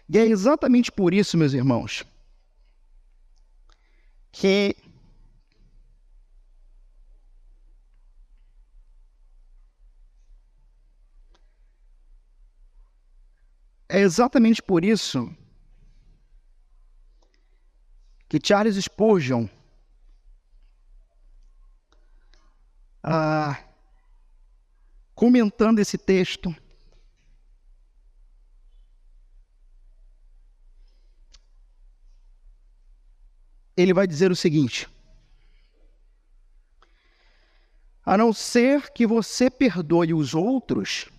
E é exatamente por isso, meus irmãos, que Charles Spurgeon, comentando esse texto, ele vai dizer o seguinte: a não ser que você perdoe os outros,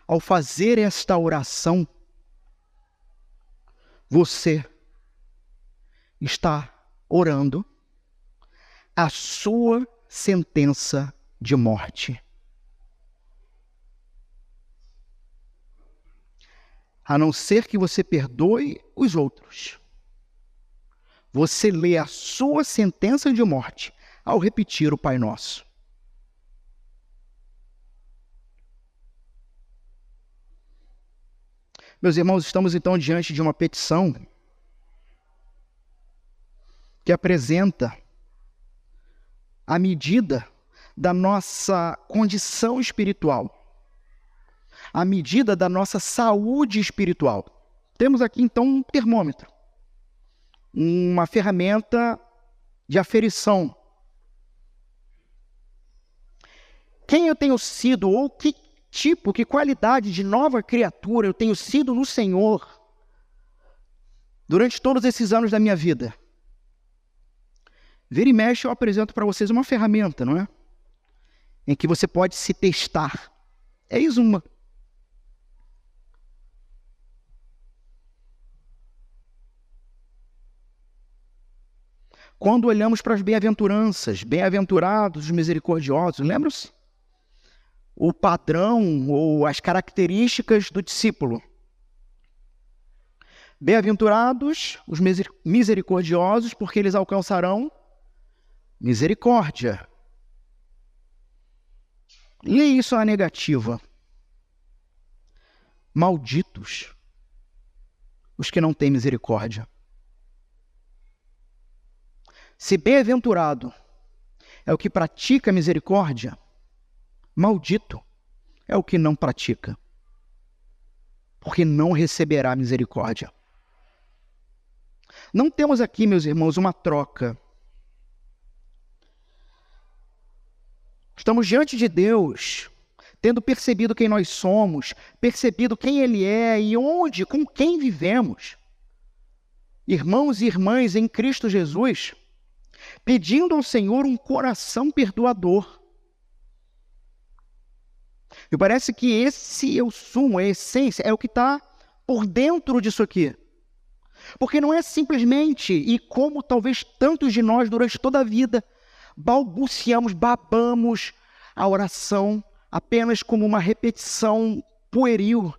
ao fazer esta oração, você está orando a sua sentença de morte. A não ser que você perdoe os outros, você lê a sua sentença de morte ao repetir o Pai Nosso. Meus irmãos, estamos então diante de uma petição que apresenta a medida da nossa condição espiritual, a medida da nossa saúde espiritual. Temos aqui então um termômetro, uma ferramenta de aferição. Quem eu tenho sido, ou que tipo, que qualidade de nova criatura eu tenho sido no Senhor durante todos esses anos da minha vida? Vira e mexe, eu apresento para vocês uma ferramenta, não é? Em que você pode se testar. Eis uma. Quando olhamos para as bem-aventuranças, bem-aventurados os misericordiosos, lembram-se? O padrão ou as características do discípulo. Bem-aventurados os misericordiosos, porque eles alcançarão misericórdia. E isso é a negativa. Malditos os que não têm misericórdia. Se bem-aventurado é o que pratica misericórdia, maldito é o que não pratica, porque não receberá misericórdia. Não temos aqui, meus irmãos, uma troca. Estamos diante de Deus, tendo percebido quem nós somos, percebido quem Ele é e onde, com quem vivemos. Irmãos e irmãs em Cristo Jesus, pedindo ao Senhor um coração perdoador. Me parece que esse é o sumo, é a essência, é o que está por dentro disso aqui. Porque não é simplesmente, e como talvez tantos de nós durante toda a vida, balbuciamos, babamos a oração apenas como uma repetição pueril,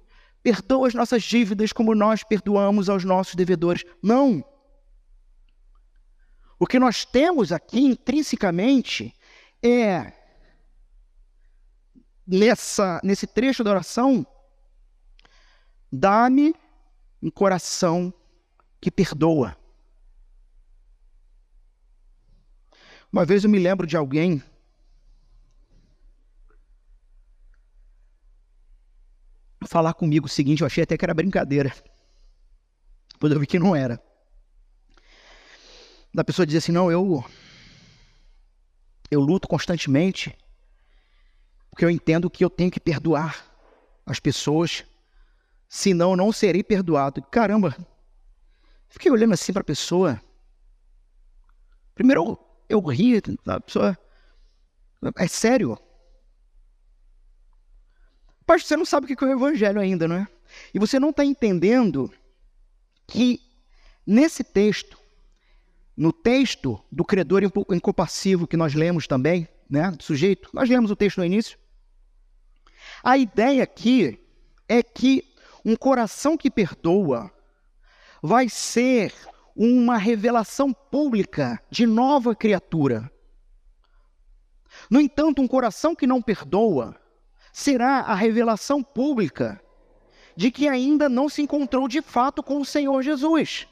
perdoa as nossas dívidas como nós perdoamos aos nossos devedores. Não. O que nós temos aqui intrinsecamente é, nesse trecho da oração, dá-me um coração que perdoa. Uma vez eu me lembro de alguém falar comigo o seguinte, eu achei até que era brincadeira. Depois eu vi que não era. Da pessoa dizer assim, não, eu luto constantemente porque eu entendo que eu tenho que perdoar as pessoas, senão eu não serei perdoado. Caramba, fiquei olhando assim para a pessoa. Primeiro eu ri, a pessoa, é sério? Pastor, você não sabe o que é o evangelho ainda, não é? E você não está entendendo que nesse texto, no texto do credor incompassivo que nós lemos também, né, do sujeito, nós lemos o texto no início. A ideia aqui é que um coração que perdoa vai ser uma revelação pública de nova criatura. No entanto, um coração que não perdoa será a revelação pública de que ainda não se encontrou de fato com o Senhor Jesus.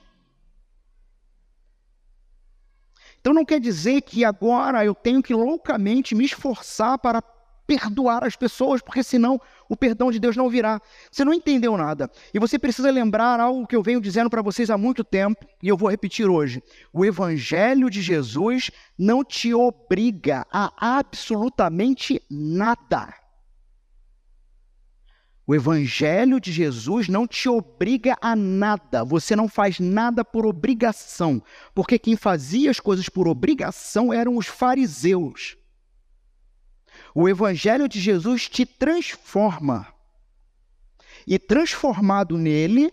Então não quer dizer que agora eu tenho que loucamente me esforçar para perdoar as pessoas, porque senão o perdão de Deus não virá. Você não entendeu nada. E você precisa lembrar algo que eu venho dizendo para vocês há muito tempo, e eu vou repetir hoje. O Evangelho de Jesus não te obriga a absolutamente nada. O Evangelho de Jesus não te obriga a nada. Você não faz nada por obrigação. Porque quem fazia as coisas por obrigação eram os fariseus. O Evangelho de Jesus te transforma. E transformado nele,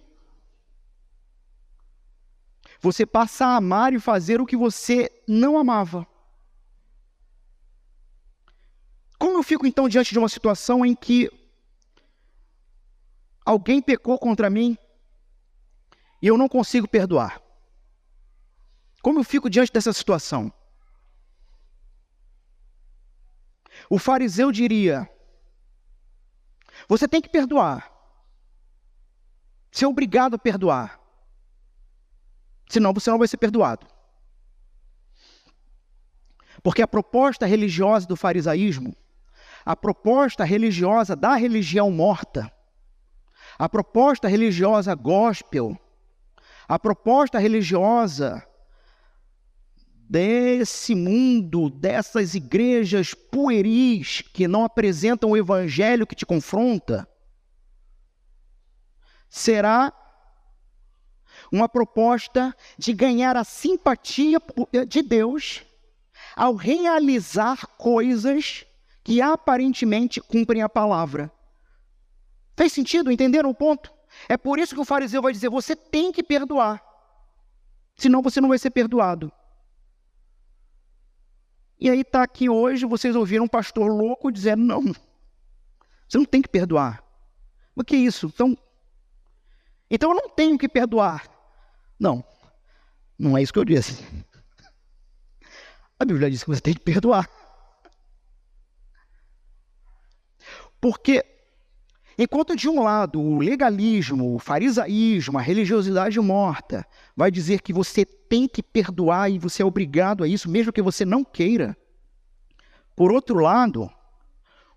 você passa a amar e fazer o que você não amava. Como eu fico então diante de uma situação em que alguém pecou contra mim e eu não consigo perdoar? Como eu fico diante dessa situação? O fariseu diria, você tem que perdoar. Você é obrigado a perdoar. Senão você não vai ser perdoado. Porque a proposta religiosa do farisaísmo, a proposta religiosa da religião morta, a proposta religiosa gospel, a proposta religiosa desse mundo, dessas igrejas pueris que não apresentam o evangelho que te confronta, será uma proposta de ganhar a simpatia de Deus ao realizar coisas que aparentemente cumprem a palavra. Fez sentido? Entenderam o ponto? É por isso que o fariseu vai dizer, você tem que perdoar, senão você não vai ser perdoado. E aí está aqui hoje, vocês ouviram um pastor louco dizendo, não, você não tem que perdoar. O que é isso? Então eu não tenho que perdoar. Não, não é isso que eu disse. A Bíblia diz que você tem que perdoar. Porque enquanto de um lado o legalismo, o farisaísmo, a religiosidade morta vai dizer que você tem que perdoar e você é obrigado a isso, mesmo que você não queira. Por outro lado,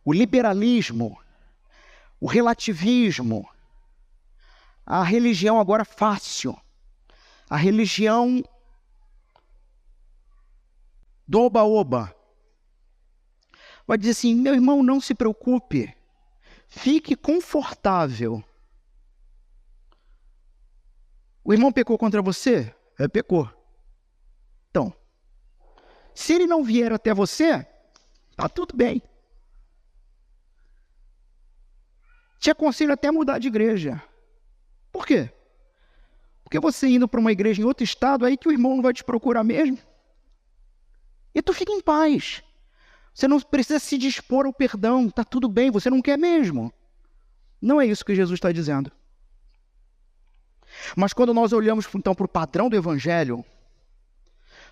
o liberalismo, o relativismo, a religião agora fácil, a religião do oba-oba, vai dizer assim, meu irmão, não se preocupe, fique confortável. O irmão pecou contra você? Pecou. Então, se ele não vier até você, tá tudo bem. Te aconselho até a mudar de igreja. Por quê? Porque você indo para uma igreja em outro estado, aí que o irmão não vai te procurar mesmo. E tu fica em paz. Você não precisa se dispor ao perdão. Tá tudo bem, você não quer mesmo. Não é isso que Jesus está dizendo. Mas quando nós olhamos, então, para o padrão do Evangelho,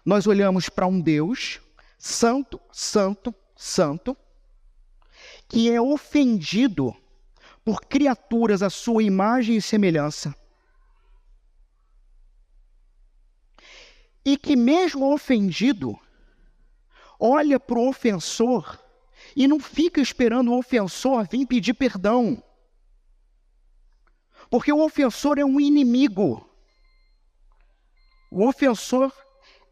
nós olhamos para um Deus santo, santo, santo, que é ofendido por criaturas à sua imagem e semelhança. E que mesmo ofendido, olha para o ofensor e não fica esperando o ofensor vir pedir perdão. Porque o ofensor é um inimigo. O ofensor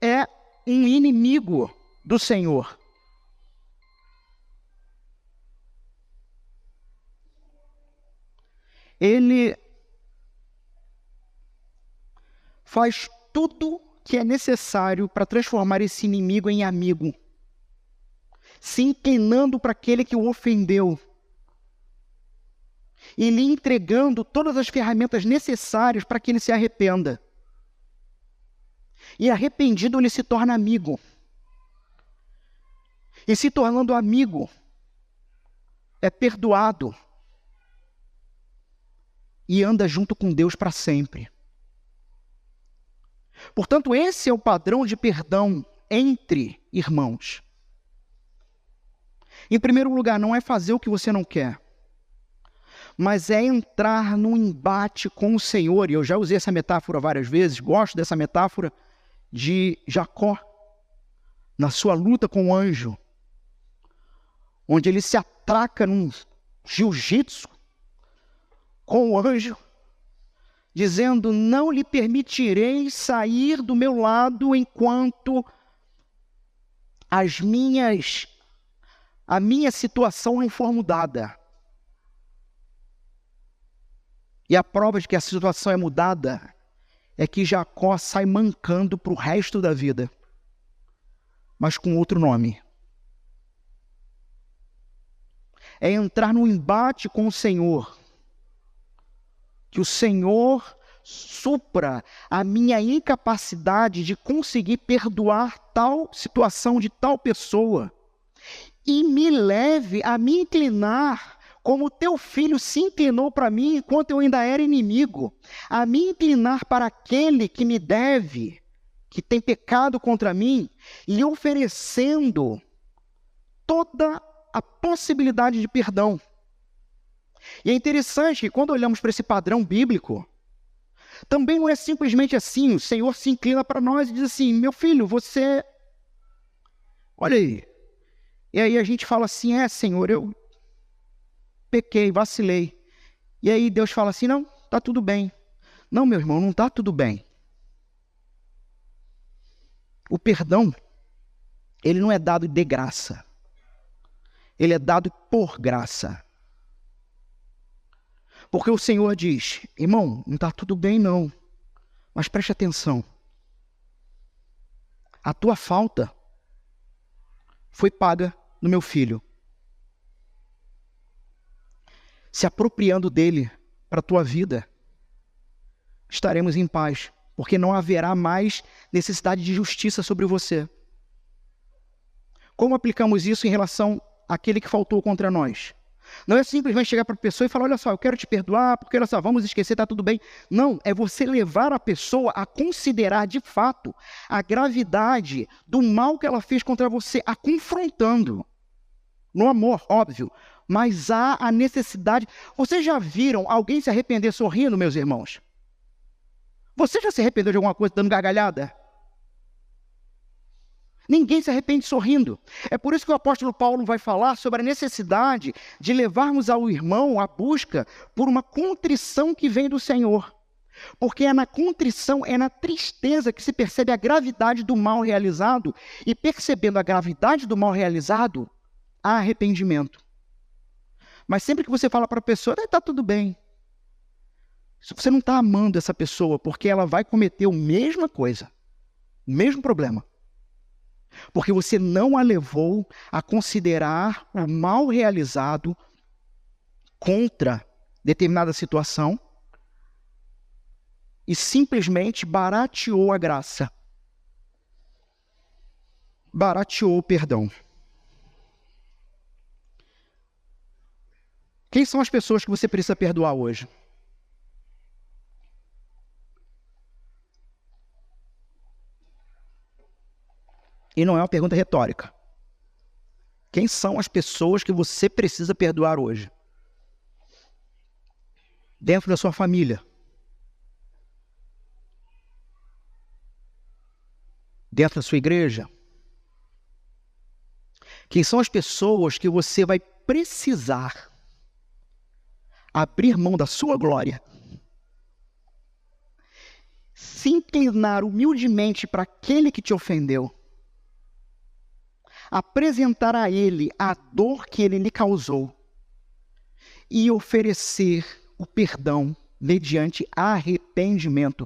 é um inimigo do Senhor. Ele faz tudo que é necessário para transformar esse inimigo em amigo, se inclinando para aquele que o ofendeu, e lhe entregando todas as ferramentas necessárias para que ele se arrependa. E arrependido, ele se torna amigo. E se tornando amigo, é perdoado e anda junto com Deus para sempre. Portanto, esse é o padrão de perdão entre irmãos. Em primeiro lugar, não é fazer o que você não quer, mas é entrar num embate com o Senhor. E eu já usei essa metáfora várias vezes, gosto dessa metáfora de Jacó, na sua luta com o anjo, onde ele se atraca num jiu-jitsu com o anjo, dizendo: não lhe permitirei sair do meu lado enquanto a minha situação não for mudada. E a prova de que a situação é mudada é que Jacó sai mancando para o resto da vida, mas com outro nome. É entrar no embate com o Senhor, que o Senhor supra a minha incapacidade de conseguir perdoar tal situação de tal pessoa e me leve a me inclinar como teu filho se inclinou para mim enquanto eu ainda era inimigo, a me inclinar para aquele que me deve, que tem pecado contra mim, lhe oferecendo toda a possibilidade de perdão. E é interessante que quando olhamos para esse padrão bíblico, também não é simplesmente assim, o Senhor se inclina para nós e diz assim: meu filho, você... olha aí. E aí a gente fala assim: Senhor, eu pequei, vacilei. E aí Deus fala assim: não, está tudo bem. Não, meu irmão, não está tudo bem. O perdão, ele não é dado de graça. Ele é dado por graça. Porque o Senhor diz: irmão, não está tudo bem não, mas preste atenção. A tua falta foi paga no meu filho. Se apropriando dele para a tua vida, estaremos em paz, porque não haverá mais necessidade de justiça sobre você. Como aplicamos isso em relação àquele que faltou contra nós? Não é simplesmente chegar para a pessoa e falar: olha só, eu quero te perdoar, porque olha só, vamos esquecer, está tudo bem. Não, é você levar a pessoa a considerar de fato a gravidade do mal que ela fez contra você, a confrontando. No amor, óbvio, mas há a necessidade. Vocês já viram alguém se arrepender sorrindo, meus irmãos? Você já se arrependeu de alguma coisa dando gargalhada? Ninguém se arrepende sorrindo. É por isso que o apóstolo Paulo vai falar sobre a necessidade de levarmos ao irmão a busca por uma contrição que vem do Senhor. Porque é na contrição, é na tristeza que se percebe a gravidade do mal realizado, e percebendo a gravidade do mal realizado, há arrependimento. Mas sempre que você fala para a pessoa: está tudo bem, você não está amando essa pessoa, porque ela vai cometer a mesma coisa, o mesmo problema. Porque você não a levou a considerar o mal realizado contra determinada situação e simplesmente barateou a graça. Barateou o perdão. Quem são as pessoas que você precisa perdoar hoje? E não é uma pergunta retórica. Quem são as pessoas que você precisa perdoar hoje? Dentro da sua família. Dentro da sua igreja. Quem são as pessoas que você vai precisar abrir mão da sua glória, se inclinar humildemente para aquele que te ofendeu, apresentar a ele a dor que ele lhe causou e oferecer o perdão mediante arrependimento?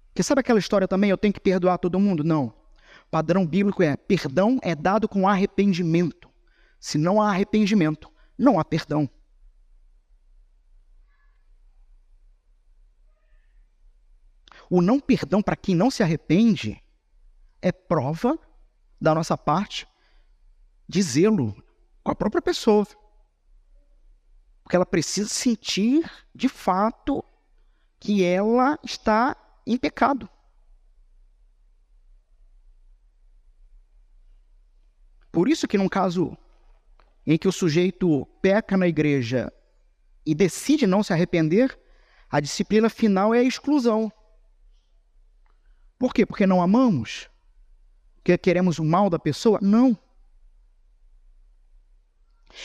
Porque sabe aquela história também, eu tenho que perdoar todo mundo? Não. O padrão bíblico é, perdão é dado com arrependimento. Se não há arrependimento, não há perdão. O não perdão para quem não se arrepende é prova da nossa parte de zelo com a própria pessoa. Porque ela precisa sentir, de fato, que ela está em pecado. Por isso que num caso em que o sujeito peca na igreja e decide não se arrepender, a disciplina final é a exclusão. Por quê? Porque não amamos? Porque queremos o mal da pessoa? Não.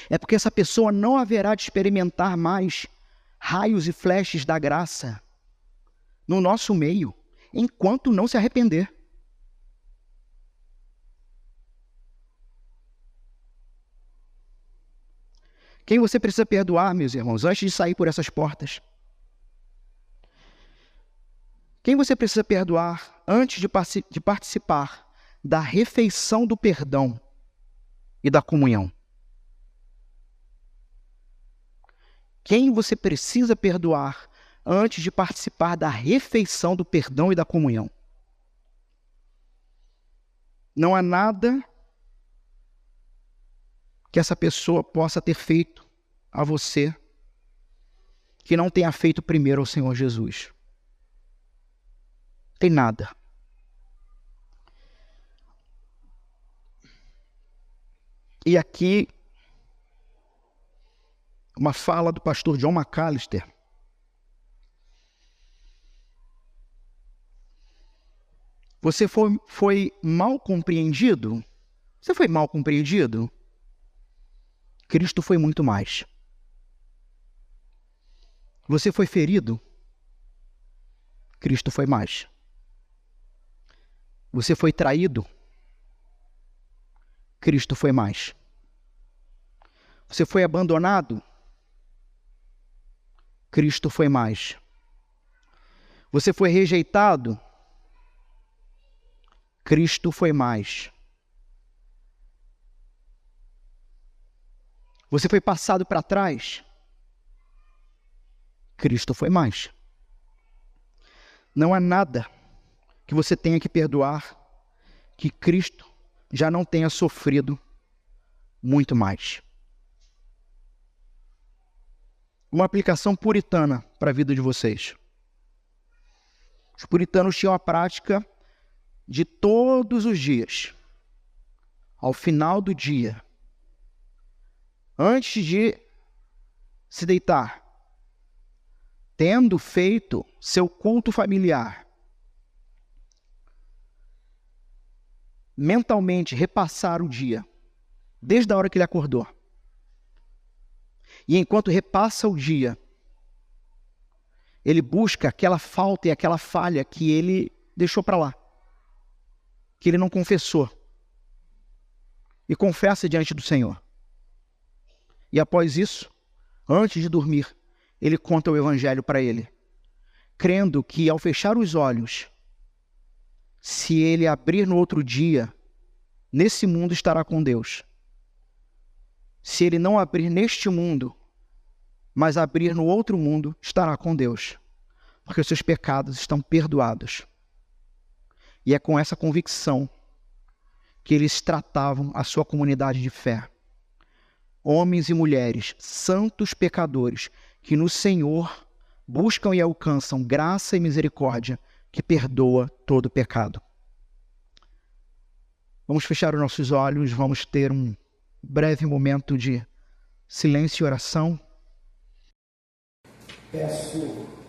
É porque essa pessoa não haverá de experimentar mais raios e flashes da graça no nosso meio, enquanto não se arrepender. Quem você precisa perdoar, meus irmãos, antes de sair por essas portas? Quem você precisa perdoar antes de participar da refeição do perdão e da comunhão? Quem você precisa perdoar antes de participar da refeição do perdão e da comunhão? Não há nada que essa pessoa possa ter feito a você que não tenha feito primeiro ao Senhor Jesus. Tem nada. E aqui, uma fala do pastor John MacAllister. Você foi mal compreendido? Você foi mal compreendido? Cristo foi muito mais. Você foi ferido? Cristo foi mais. Você foi traído? Cristo foi mais. Você foi abandonado? Cristo foi mais. Você foi rejeitado? Cristo foi mais. Você foi passado para trás? Cristo foi mais. Não há nada que você tenha que perdoar que Cristo já não tenha sofrido muito mais. Uma aplicação puritana para a vida de vocês. Os puritanos tinham a prática de todos os dias, ao final do dia, antes de se deitar, tendo feito seu culto familiar, mentalmente repassar o dia, desde a hora que ele acordou. E enquanto repassa o dia, ele busca aquela falta e aquela falha que ele deixou para lá, que ele não confessou, e confessa diante do Senhor. E após isso, antes de dormir, ele conta o evangelho para ele, crendo que ao fechar os olhos, se ele abrir no outro dia, nesse mundo estará com Deus. Se ele não abrir neste mundo, mas abrir no outro mundo, estará com Deus, porque os seus pecados estão perdoados. E é com essa convicção que eles tratavam a sua comunidade de fé. homens e mulheres, santos pecadores, que no Senhor buscam e alcançam graça e misericórdia, que perdoa todo pecado. Vamos fechar os nossos olhos, vamos ter um breve momento de silêncio e oração. Peço